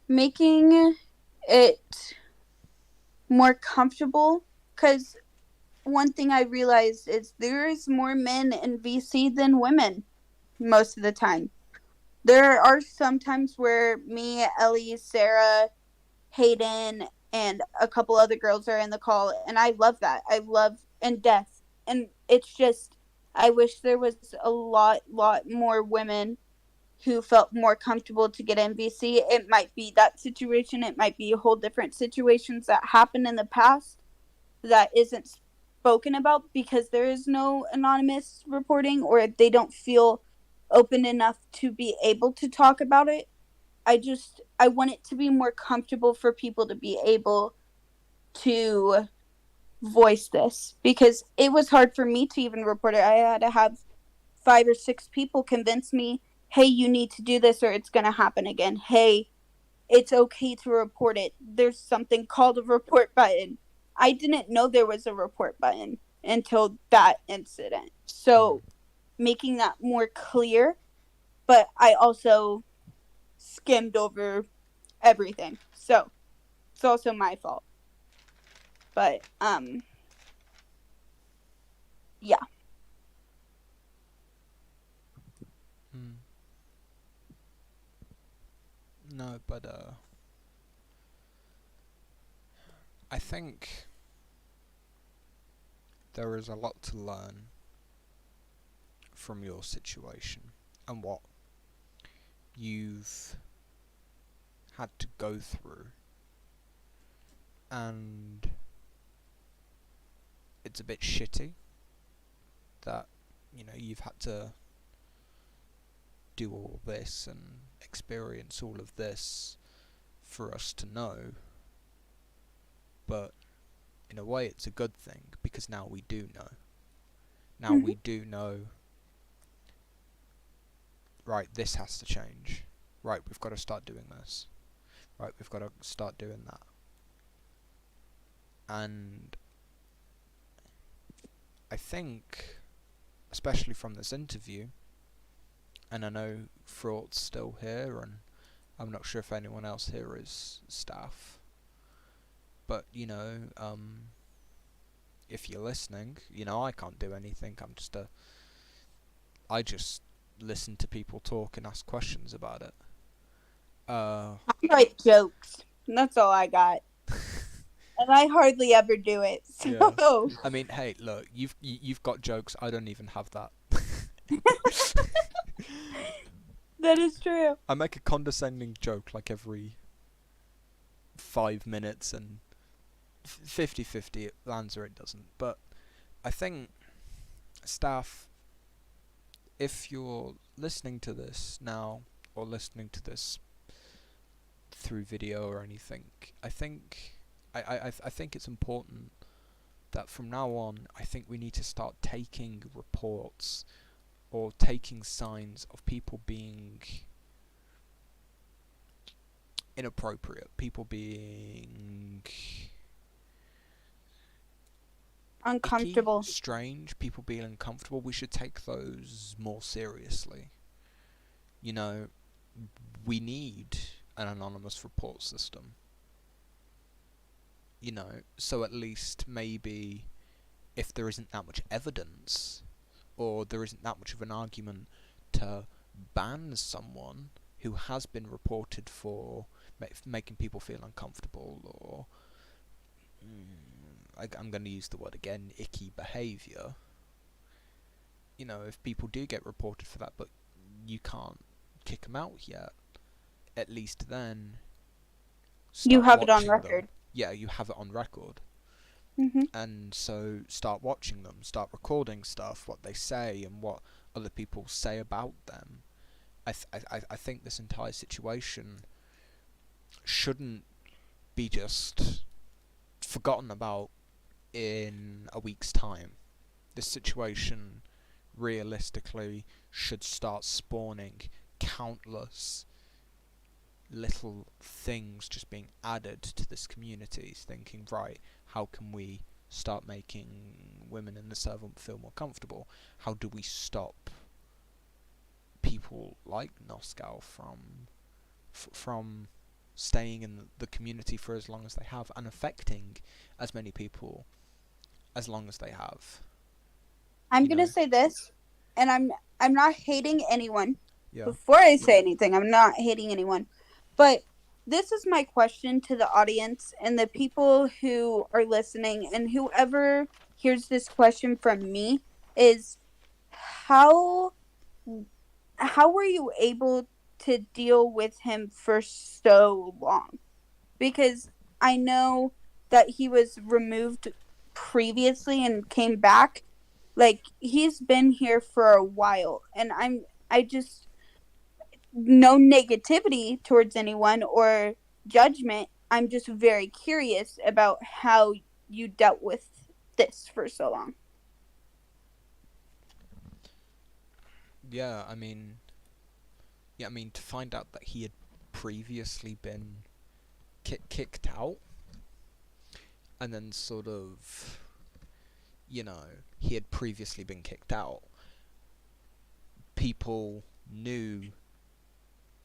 Making it more comfortable, because one thing I realized is there is more men in VC than women most of the time. There are some times where me, Ellie, Sarah, Hayden, and a couple other girls are in the call, and I love that. I love, and Death. And it's just, I wish there was a lot more women who felt more comfortable to get in VC. It might be that situation. It might be a whole different situations that happened in the past that isn't spoken about because there is no anonymous reporting, or they don't feel open enough to be able to talk about it. I want it to be more comfortable for people to be able to voice this, because it was hard for me to even report it. I had to have 5 or 6 people convince me, hey, you need to do this or it's going to happen again. Hey, it's okay to report it. There's something called a report button. I didn't know there was a report button until that incident. Mm. So making that more clear, but I also skimmed over everything. So it's also my fault. But yeah. Mm. No, but I think there is a lot to learn from your situation and what you've had to go through, and it's a bit shitty that you've had to do all this and experience all of this for us to know, but in a way it's a good thing because now we do know. Now Mm-hmm. we do know, right, this has to change. Right, we've got to start doing this. Right, we've got to start doing that. And I think, especially from this interview, and I know Fraught's still here, and I'm not sure if anyone else here is staff, but if you're listening, I can't do anything. I just listen to people talk and ask questions about it. I write jokes. And that's all I got. And I hardly ever do it. Yeah. So I mean, hey, look, you've got jokes. I don't even have that. that is true. I make a condescending joke like every 5 minutes, and 50-50 it lands or it doesn't. But I think, staff, if you're listening to this now or listening to this through video or anything, I think I think it's important that from now on, I think we need to start taking reports or taking signs of people being inappropriate, people being icky, Uncomfortable. strange, people being uncomfortable. We should take those more seriously. We need an anonymous report system. So at least maybe if there isn't that much evidence, or there isn't that much of an argument to ban someone who has been reported for making people feel uncomfortable, or I'm going to use the word again, icky behaviour. If people do get reported for that, but you can't kick them out yet, at least then You start have it on watching them. record. Yeah, you have it on record. Mm-hmm. And so start watching them, start recording stuff, what they say and what other people say about them. I think this entire situation shouldn't be just forgotten about in a week's time. This situation realistically should start spawning countless little things just being added to this community, thinking, right, how can we start making women in the servant feel more comfortable? How do we stop people like Noskal from staying in the community for as long as they have and affecting as many people as long as they have? I'm You gonna know? say this, and I'm not hating anyone. Yeah. Before I say anything, I'm not hating anyone. But this is my question to the audience and the people who are listening, and whoever hears this question from me is how how were you able to deal with him for so long? Because I know that he was removed previously and came back. Like, he's been here for a while, and I just, no negativity towards anyone or judgment. I'm just very curious about how you dealt with this for so long. Yeah, I mean, to find out that he had previously been kicked out, and then sort of, he had previously been kicked out, people knew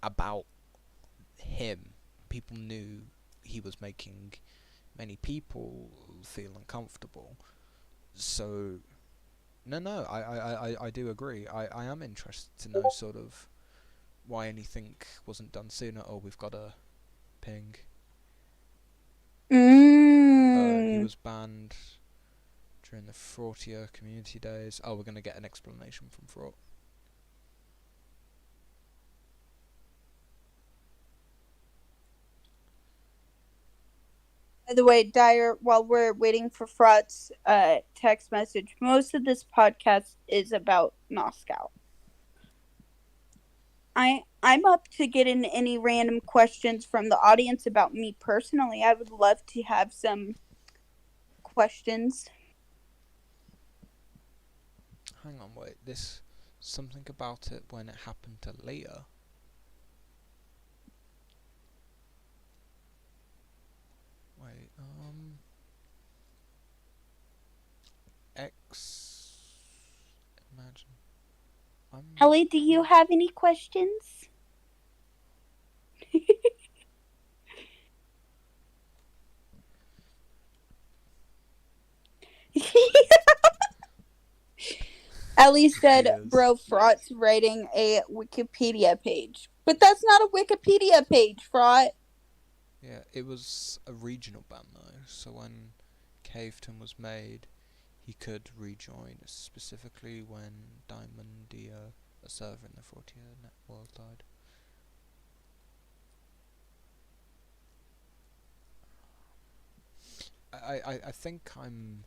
about him. People knew he was making many people feel uncomfortable. So, no, I do agree. I am interested to know sort of why anything wasn't done sooner. Oh, we've got a ping. He was banned during the Frautier community days. Oh, we're going to get an explanation from Fraught. By the way, Dyer, while we're waiting for Fraud's text message, most of this podcast is about Moscow. I'm up to get in any random questions from the audience about me personally. I would love to have some questions. Hang on, wait. This something about it when it happened to Leah. Wait, imagine. Ellie, do you have any questions? Ellie said, bro, Fraud's writing a Wikipedia page. But that's not a Wikipedia page, Fraud. Yeah, it was a regional ban though, so when Caveton was made, he could rejoin, specifically when Diamondia, a server in the Frontier net world, died. I think I'm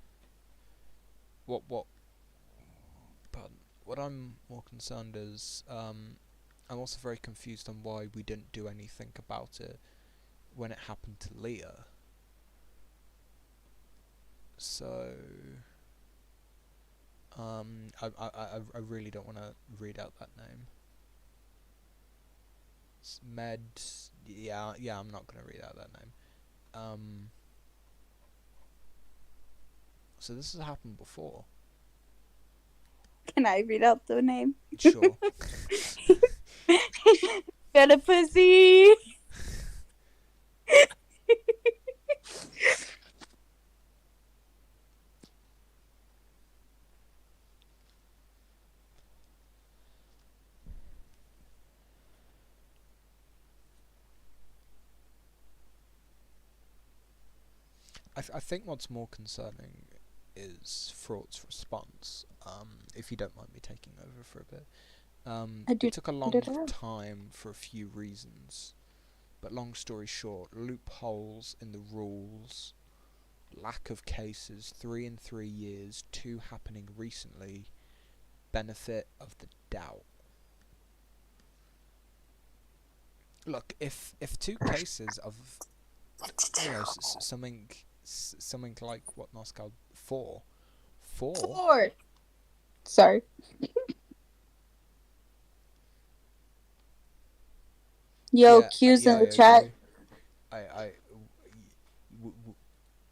what I'm more concerned is I'm also very confused on why we didn't do anything about it when it happened to Leah. So I really don't want to read out that name. It's Med. Yeah, I'm not gonna read out that name. So this has happened before. Can I read out the name? Sure. Got a pussy. I think what's more concerning is Fraud's response. If you don't mind me taking over for a bit. It took a long time for a few reasons, but long story short, loopholes in the rules, lack of cases, 3 in 3 years, 2 happening recently, benefit of the doubt. Look, if 2 cases of something like what Moscow 4. Sorry. Yo, Q's in the chat. I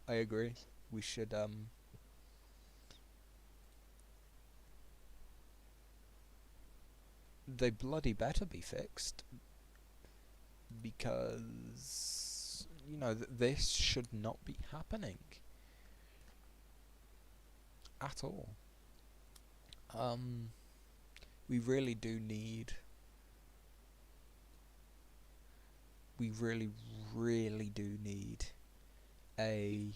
agree. We should they bloody better be fixed, because this should not be happening at all. We really do need a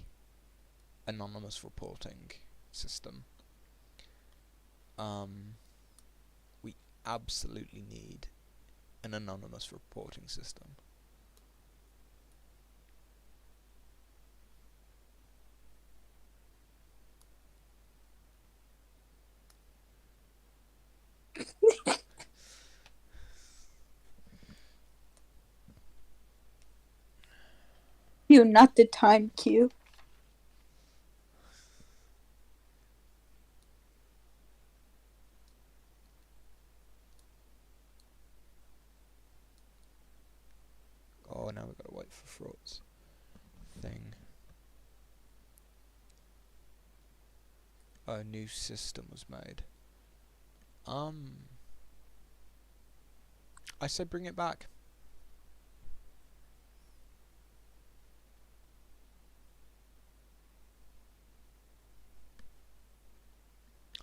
anonymous reporting system. We absolutely need an anonymous reporting system. You, not the time, Q. Oh, now we've got to wait for Fraud's thing. A new system was made. I say bring it back.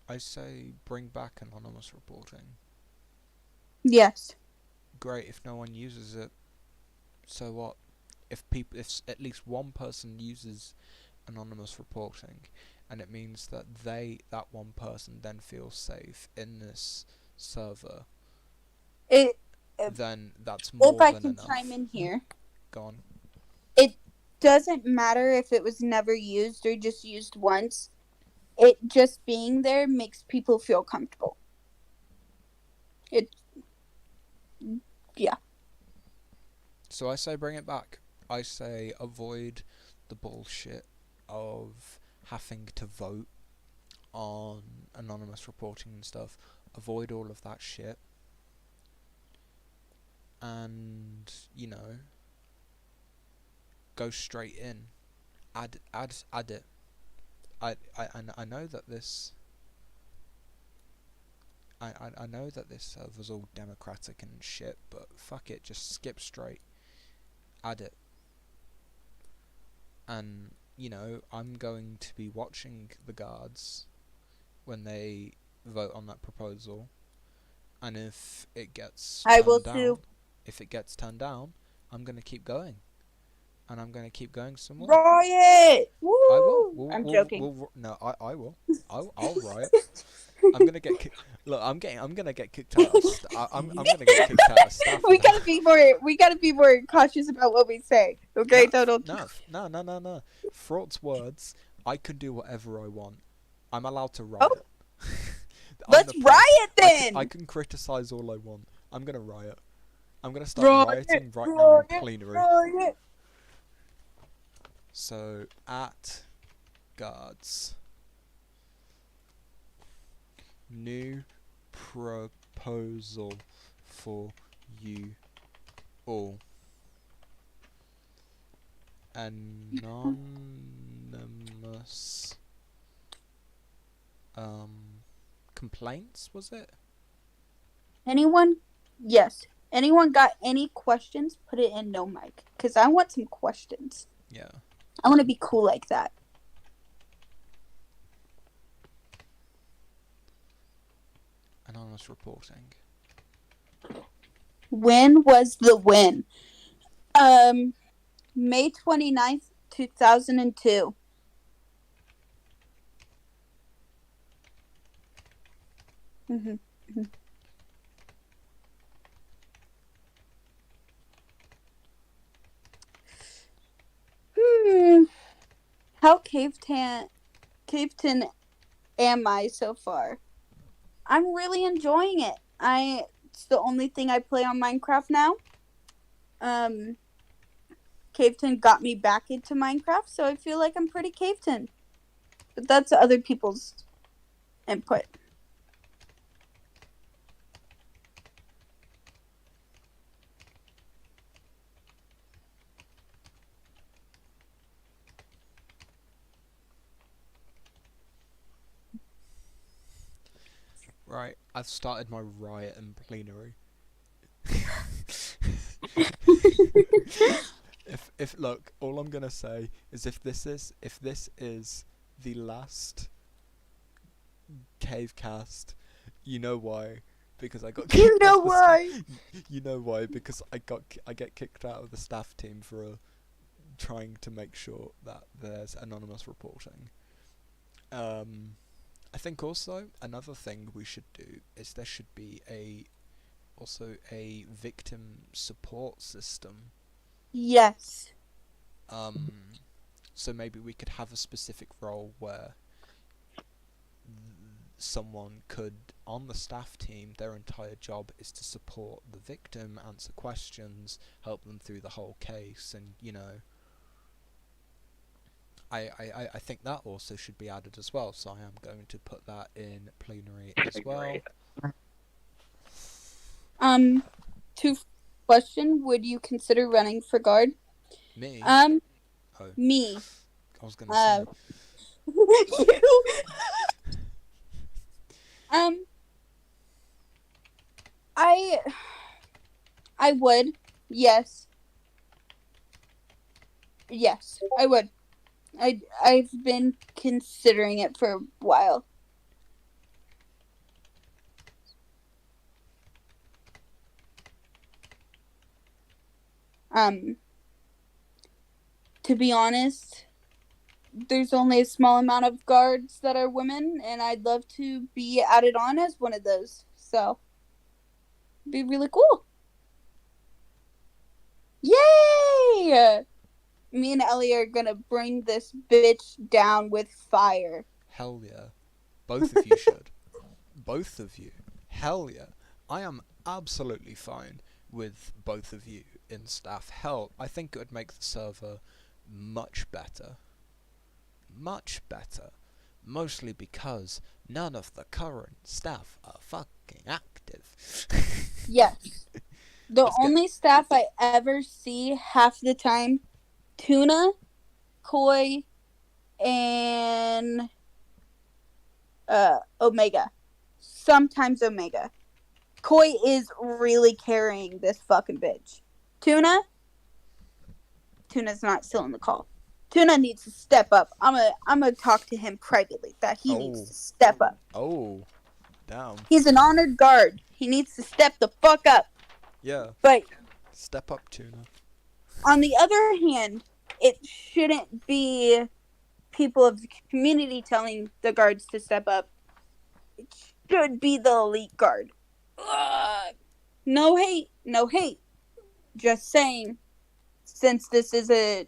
I say bring back anonymous reporting. Yes. Great, if no one uses it, so what? If at least one person uses anonymous reporting, and it means that that one person then feels safe in this server, then that's more If I than can enough. chime in here, Gone. it doesn't matter if it was never used or just used once. It just being there makes people feel comfortable. Yeah. So I say bring it back. I say avoid the bullshit of having to vote on anonymous reporting and stuff. Avoid all of that shit. And, go straight in. Add it. I know that this I know that this server's all democratic and shit, but fuck it, just skip straight. Add it. And, I'm going to be watching the guards when they vote on that proposal. And if it gets turned down, I'm going to keep going. And I'm going to keep going some more. Riot! Woo! I will. I'm joking. I will. I'll riot. I'm gonna get kicked. Look, I'm gonna get kicked out. I'm gonna get kicked out of staff. We gotta be more cautious about what we say. Okay, Total. No. Fraud's words. I can do whatever I want. I'm allowed to riot. Oh. Let's riot then. I can criticize all I want. I'm gonna riot. I'm gonna start rioting right now in plenary. Riot. So at guards. New proposal for you all. Anonymous complaints, was it? Anyone? Yes. Anyone got any questions? Put it in no mic, because I want some questions. Yeah. I want to be cool like that. Anonymous reporting. When was the win? May 29th, 2002. Mm-hmm. How Caveton am I so far? I'm really enjoying it. It's the only thing I play on Minecraft now. Caveton got me back into Minecraft, so I feel like I'm pretty Caveton. But that's other people's input. Right, I've started my riot in plenary. if look, all I'm gonna say is if this is the last CaveCast, you know why? Because I got kicked You know why? You know why? Because I get kicked out of the staff team for trying to make sure that there's anonymous reporting. I think also another thing we should do is there should be a victim support system. Yes. So maybe we could have a specific role where someone could, on the staff team, their entire job is to support the victim, answer questions, help them through the whole case, and I think that also should be added as well, so I am going to put that in plenary as well. question. Would you consider running for guard? Me? Um, Oh, me. I was gonna say. You. Um, I I would. Yes. Yes, I would. I've been considering it for a while. Um, to be honest, there's only a small amount of guards that are women, and I'd love to be added on as one of those. So, it'd be really cool. Yay! Me and Ellie are gonna bring this bitch down with fire. Hell yeah. Both of you should. Both of you. Hell yeah. I am absolutely fine with both of you in staff. Hell, I think it would make the server much better. Much better. Mostly because none of the current staff are fucking active. Yes. The Let's get- only staff I ever see half the time, Tuna, Koi, and Omega. Sometimes Omega. Koi is really carrying this fucking bitch. Tuna's not still in the call. Tuna needs to step up. I'm gonna talk to him privately that he needs to step up. Oh, damn. He's an honored guard. He needs to step the fuck up. Yeah. But Step up, Tuna. on the other hand, it shouldn't be people of the community telling the guards to step up. It should be the elite guard. Ugh. No hate, no hate. Just saying, since this is a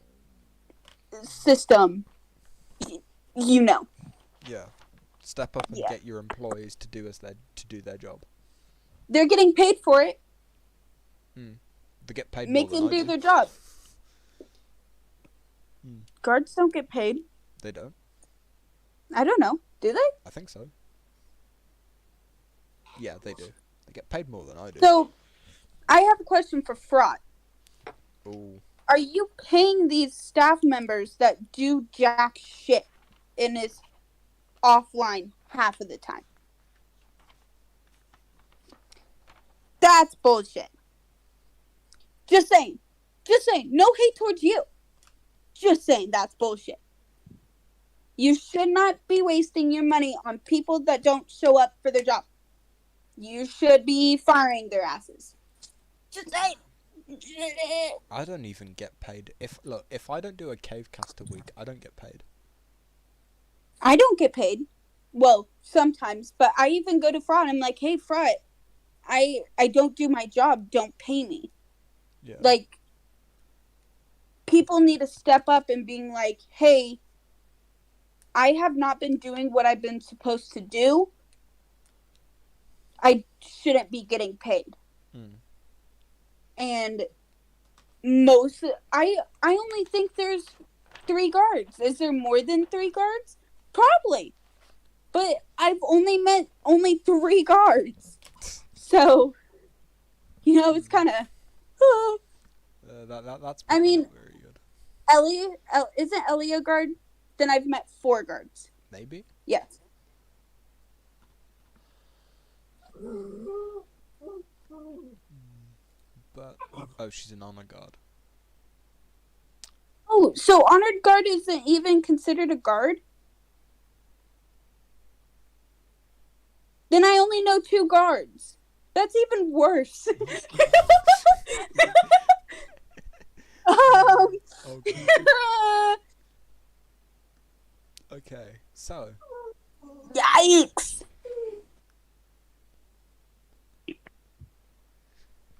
system, you know. Yeah. Step up and Yeah. get your employees to do their job. They're getting paid for it. They get paid Make more them than I do their job. Guards don't get paid. They don't. I don't know. Do they? I think so. Yeah, they do. They get paid more than I do. So, I have a question for Fraud. Ooh. Are you paying these staff members that do jack shit and is offline half of the time? That's bullshit. Just saying. Just saying. No hate towards you. Just saying that's bullshit. You should not be wasting your money on people that don't show up for their job. You should be firing their asses. Just saying. I don't even get paid. If I don't do a CaveCast a week, I don't get paid. I don't get paid. Well, sometimes, but I even go to Fraud. I'm like, hey, Fraud, I don't do my job. Don't pay me. Yeah. Like, people need to step up and being like, hey, I have not been doing what I've been supposed to do. I shouldn't be getting paid. And I only think there's 3 guards. Is there more than 3 guards? Probably. But I've only met 3 guards. So, it's kind of... That's I mean, very good. Isn't Ellie a guard? Then I've met 4 guards. Maybe? Yes. But she's an honor guard. Oh, so honored guard isn't even considered a guard? Then I only know 2 guards. That's even worse. Okay. Okay. So. Yikes.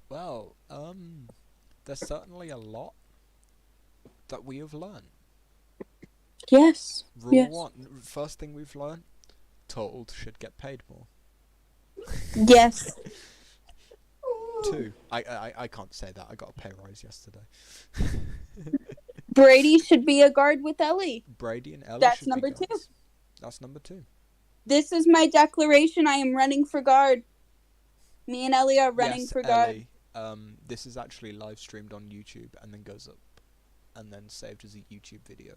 Well, there's certainly a lot that we have learned. Yes. Rule 1. First thing we've learned: Told should get paid more. Yes. 2. I can't say that. I got a pay rise yesterday. Brady should be a guard with Ellie. Brady and Ellie. That's should number be 2. guards. That's number 2. This is my declaration. I am running for guard. Me and Ellie are running Yes, for guard. Ellie, This is actually live streamed on YouTube and then goes up and then saved as a YouTube video.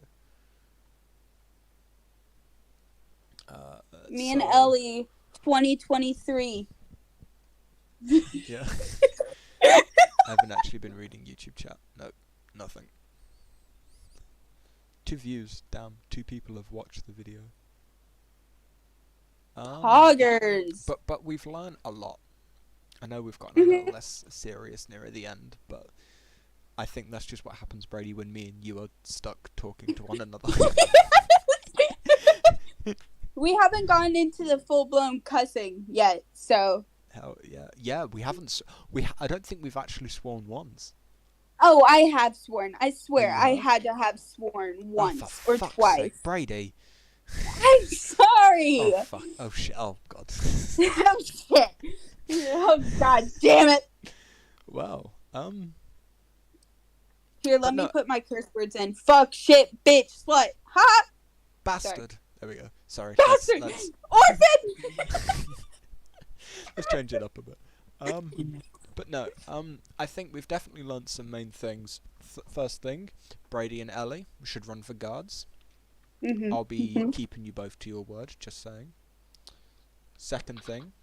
Me and Ellie, 2023. Yeah. I haven't actually been reading YouTube chat. No, nothing. 2 views. Damn, 2 people have watched the video. Poggers. But we've learned a lot. I know we've gotten a little less serious nearer the end, but I think that's just what happens, Brady, when me and you are stuck talking to one another. We haven't gotten into the full-blown cussing yet, so... Hell, yeah, we haven't... I don't think we've actually sworn once. Oh, I have sworn. I swear, You I have? had to have sworn once for or fuck's twice. sake, Brady. I'm sorry. Oh, fuck. Oh, shit. Oh, God. Oh, shit. Oh, God damn it. Well, Here, let no. me put my curse words in. Fuck, shit, bitch, slut. Ha! bastard. Sorry. There we go. Sorry. Bastard! Let's Orphan! let's change it up a bit. But no, I think we've definitely learnt some main things. First thing, Brady and Ellie should run for guards. Mm-hmm. I'll be keeping you both to your word, just saying. Second thing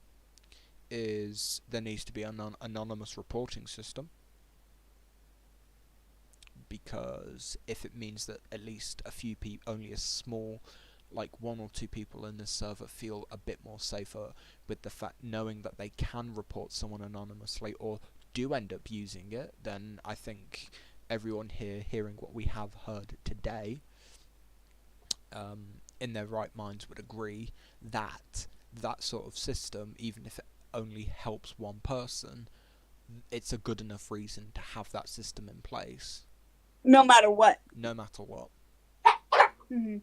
is there needs to be an anonymous reporting system. Because if it means that at least a few people, only a small, like 1 or 2 people in this server feel a bit more safer with the fact knowing that they can report someone anonymously or do end up using it, then I think everyone here hearing what we have heard today in their right minds would agree that that sort of system, even if it only helps one person, it's a good enough reason to have that system in place. No matter what. No matter what. Mm-hmm.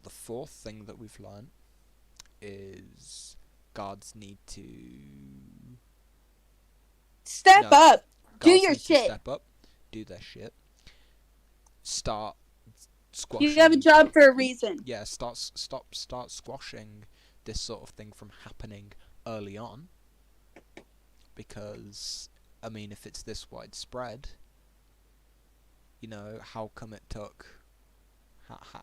The fourth thing that we've learned is guards need to Step up. Do guards your need to shit. step up, do their shit. Start squashing. You have a job for a reason. Yeah, start squashing this sort of thing from happening early on. Because I mean, if it's this widespread, you know, how come it took?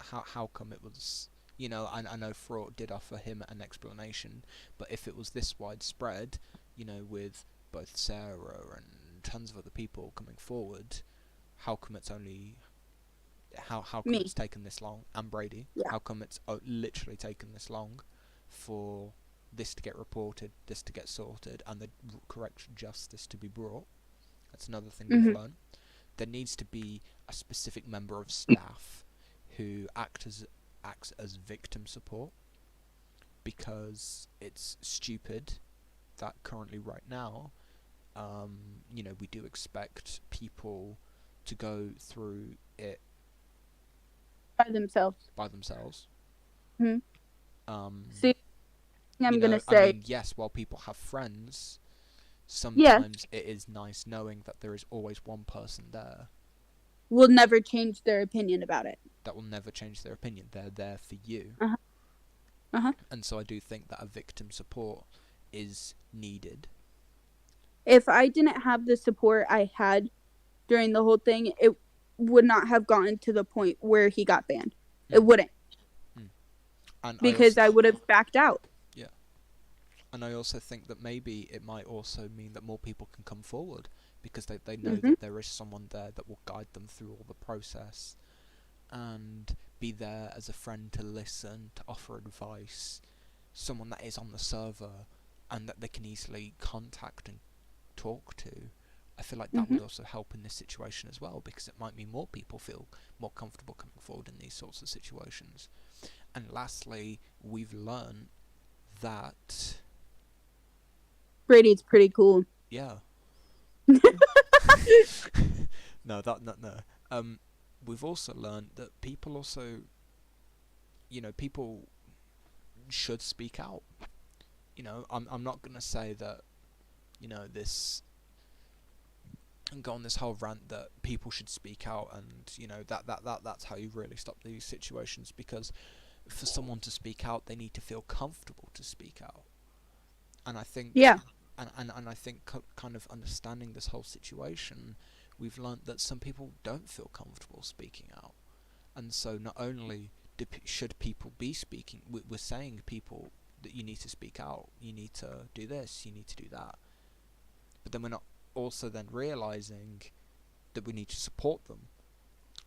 How come it was? You know, I know Fraught did offer him an explanation, but if it was this widespread, you know, with both Sarah and tons of other people coming forward, how come it's only? How come Me. it's taken this long? And Brady, Yeah. how come it's literally taken this long for this to get reported, this to get sorted, and the correct justice to be brought? That's another thing we've learned. There needs to be a specific member of staff who acts as victim support, because it's stupid that currently right now, you know, we do expect people to go through it By themselves. Mhm. See, I'm you gonna know, say. I mean, yes, while people have friends, sometimes it is nice knowing that there is always one person there Will never change their opinion about it. that will never change their opinion. They're there for you. And so I do think that a victim support is needed. If I didn't have the support I had during the whole thing, it would not have gotten to the point where he got banned. It wouldn't. And Because I would have backed out. Yeah. And I also think that maybe it might also mean that more people can come forward, because they know that there is someone there that will guide them through all the process and be there as a friend to listen, to offer advice, someone that is on the server and that they can easily contact and talk to. I feel like that would also help in this situation as well, because it might mean more people feel more comfortable coming forward in these sorts of situations. And lastly, we've learned that Brady's pretty cool. yeah. No. We've also learned that people also, you know, people should speak out. You know, I'm not gonna say that, you know, this and go on this whole rant that people should speak out and, you know, that's how you really stop these situations, because for someone to speak out, they need to feel comfortable to speak out. And I think and I think kind of understanding this whole situation, we've learnt that some people don't feel comfortable speaking out, and so not only should people be speaking, we're saying people that you need to speak out, you need to do this, you need to do that, but then we're not also then realizing that we need to support them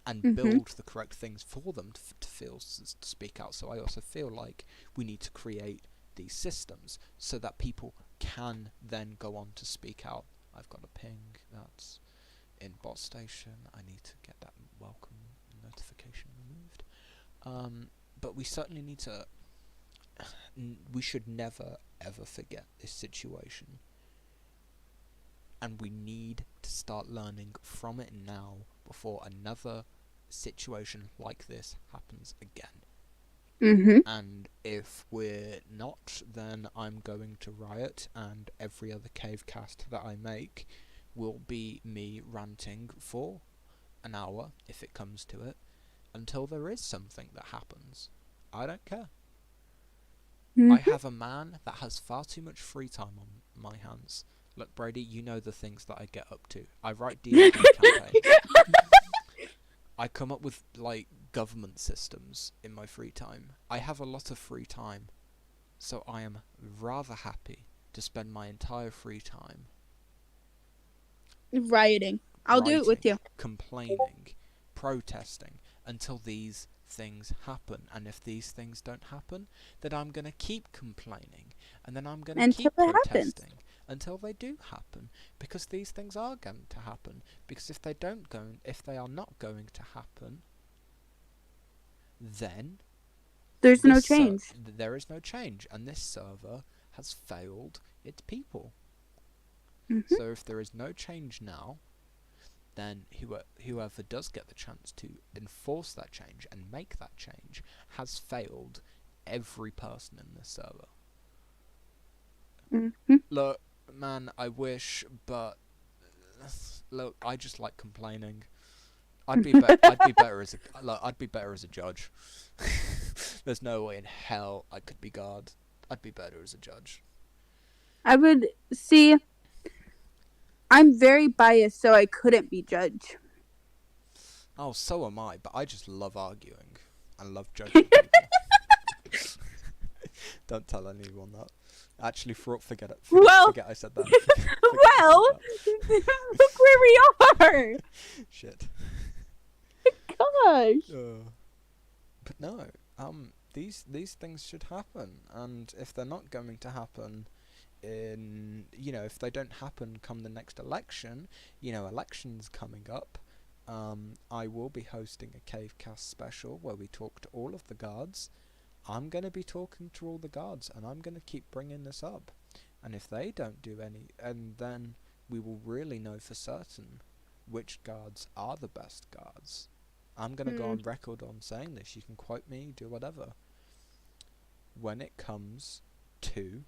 and build the correct things for them to feel to speak out. So I also feel like we need to create these systems so that people can then go on to speak out. I've got a ping that's in bot station. I need to get that welcome notification removed. But we certainly need to. We should never ever forget this situation, and we need to start learning from it now before another situation like this happens again. And if we're not, then I'm going to riot, and every other CaveCast that I make will be me ranting for an hour, if it comes to it, until there is something that happens. I don't care. I have a man that has far too much free time on my hands. Look, Brady, you know the things that I get up to. I write D&D campaigns. I come up with, like, government systems in my free time. I have a lot of free time, so I am rather happy to spend my entire free time Rioting. I'll do it with you. complaining, protesting, until these things happen. And if these things don't happen, then I'm going to keep complaining, and then I'm going to keep protesting until they do happen, because these things are going to happen. Because if they are not going to happen, then there's no change. There is no change, and this server has failed its people. So if there is no change now, then whoever does get the chance to enforce that change and make that change has failed every person in this server. Look, man, I wish, but look, I just like complaining. I'd be better as a judge. There's no way in hell I could be guard. I'd be better as a judge. I would see. I'm very biased, so I couldn't be judge. Oh, so am I, but I just love arguing. I love judging people. Don't tell anyone that. Actually, forget it. Forget I said that. Look where we are. Shit. Gosh. But no, these things should happen, and if they're not going to happen, if they don't happen come the next election, elections coming up, I will be hosting a CaveCast special where we talk to all of the guards. I'm going to be talking to all the guards, and I'm going to keep bringing this up. And if they don't do any, and then we will really know for certain which guards are the best guards. I'm going to go on record on saying this. You can quote me, do whatever. When it comes to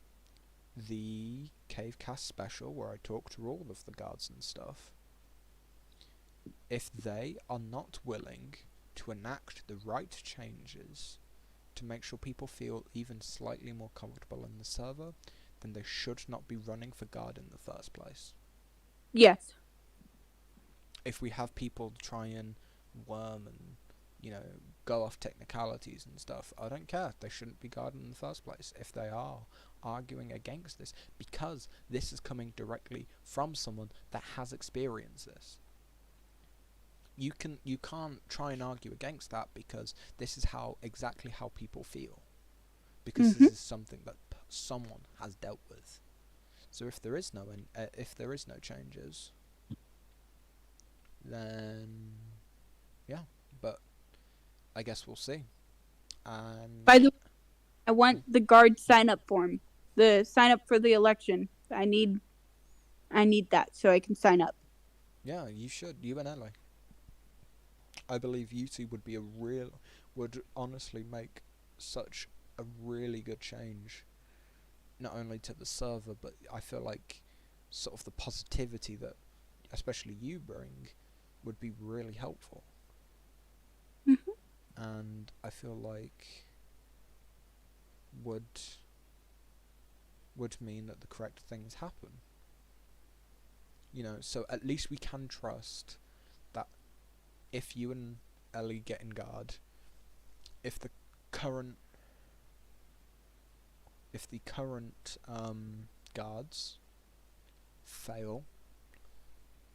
the CaveCast special where I talk to all of the guards and stuff, if they are not willing to enact the right changes to make sure people feel even slightly more comfortable in the server, then they should not be running for guard in the first place. Yes. If we have people try and worm and, go off technicalities and stuff, I don't care. They shouldn't be guarded in the first place if they are arguing against this, because this is coming directly from someone that has experienced this. You can't try and argue against that, because this is exactly how people feel, because this is something that someone has dealt with. So if there is no changes, then yeah, but I guess we'll see. And by the way, I want the guard sign up form, the sign up for the election. I need that so I can sign up. Yeah, you should. You and Ellie. I believe you two would honestly make such a really good change, not only to the server, but I feel like sort of the positivity that especially you bring would be really helpful. And I feel like would would mean that the correct things happen. So at least we can trust that if you and Ellie get in guard, if the current guards fail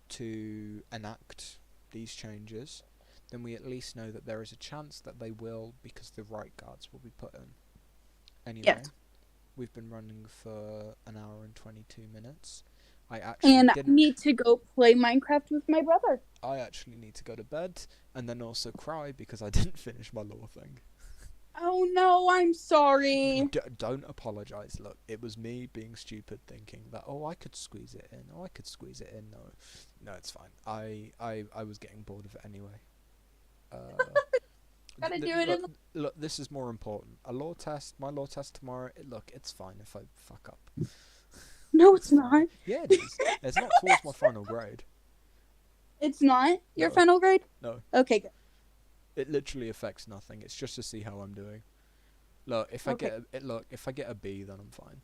to enact these changes, then we at least know that there is a chance that they will, because the right guards will be put in. Anyway, Yes. we've been running for an hour and 22 minutes. I need to go play Minecraft with my brother. I actually need to go to bed and then also cry because I didn't finish my law thing. Oh no, I'm sorry. Don't apologise. Look, it was me being stupid, thinking that I could squeeze it in. No, it's fine. I was getting bored of it anyway. Gotta do it look, this is more important. My law test tomorrow. Look, it's fine if I fuck up. No, it's not. Yeah, it is. It's not towards my final grade. It's not your No. final grade? No. Okay, good. It literally affects nothing. It's just to see how I'm doing. Look, if I get a B, then I'm fine.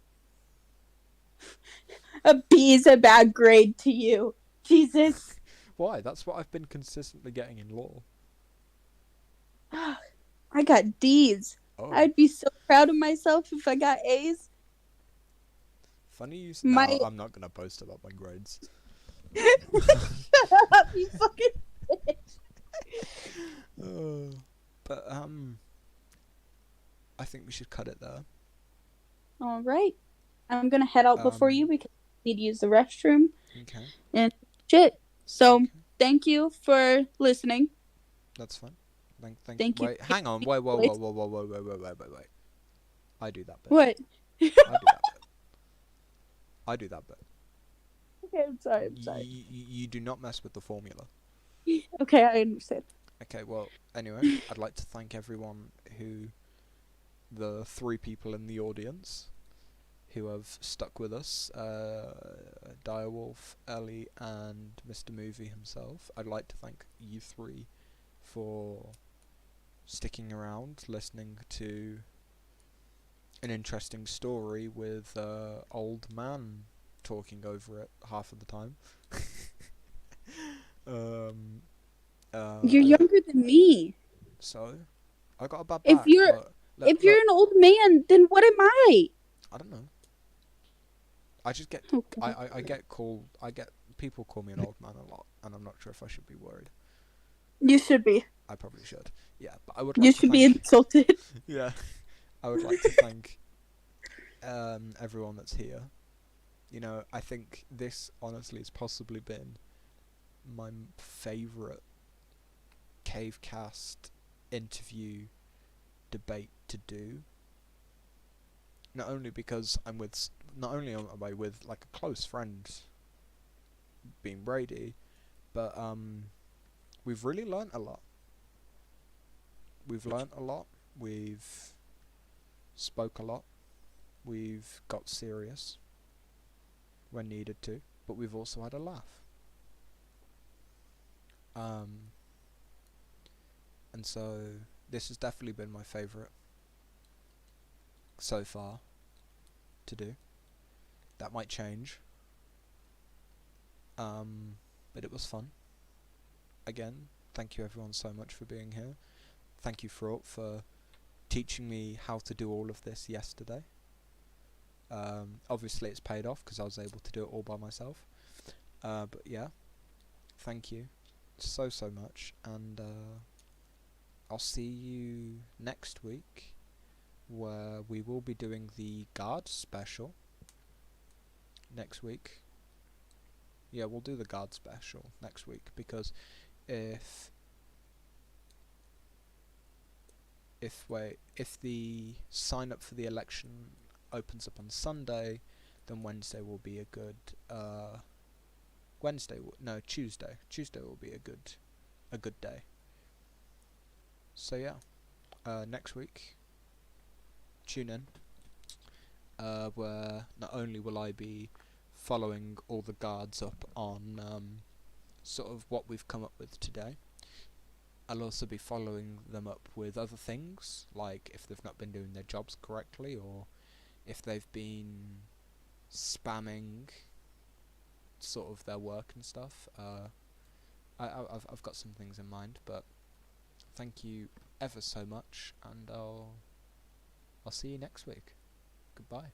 A B is a bad grade to you. Jesus. Why? That's what I've been consistently getting in law. I got D's. Oh, I'd be so proud of myself if I got A's. funny you said. No, I'm not gonna post about my grades. Shut up, you fucking bitch. But I think we should cut it there. All right. I'm gonna head out before you because I need to use the restroom. Okay. And shit. So, Okay. thank you for listening. That's fine. Thank you. Wait, hang on. Wait. I do that bit. What? I do that bit. Okay, I'm sorry. You do not mess with the formula. Okay, I understand. Okay, well, anyway, I'd like to thank everyone the 3 people in the audience who have stuck with us, Direwolf, Ellie, and Mr. Movie himself. I'd like to thank you 3 for sticking around, listening to an interesting story with old man talking over it half of the time. You're younger than me. So, I got a bad If back. if you're an old man, then what am I? I don't know. I just get Okay. I get people call me an old man a lot, and I'm not sure if I should be worried. You should be. I probably should. Yeah, but I would. You should be insulted. Yeah, I would like to thank everyone that's here. I think this honestly has possibly been my favourite CaveCast interview debate to do. Not only because am I with like a close friend, being Brady, but we've really learnt a lot. We've spoke a lot. We've got serious when needed to, but we've also had a laugh. And so this has definitely been my favourite so far to do. That might change. But it was fun. Again, thank you everyone so much for being here. Thank you for teaching me how to do all of this yesterday. Obviously it's paid off because I was able to do it all by myself. But yeah, thank you so much, and I'll see you next week, where we will be doing the guard special next week. Yeah, we'll do the guard special next week, because if the sign up for the election opens up on Sunday, then Wednesday will be a good Tuesday. Tuesday will be a good day. So yeah, next week, tune in, where not only will I be following all the guards up on sort of what we've come up with today, I'll also be following them up with other things, like if they've not been doing their jobs correctly, or if they've been spamming sort of their work and stuff. I've got some things in mind, but thank you ever so much, and I'll see you next week. Goodbye.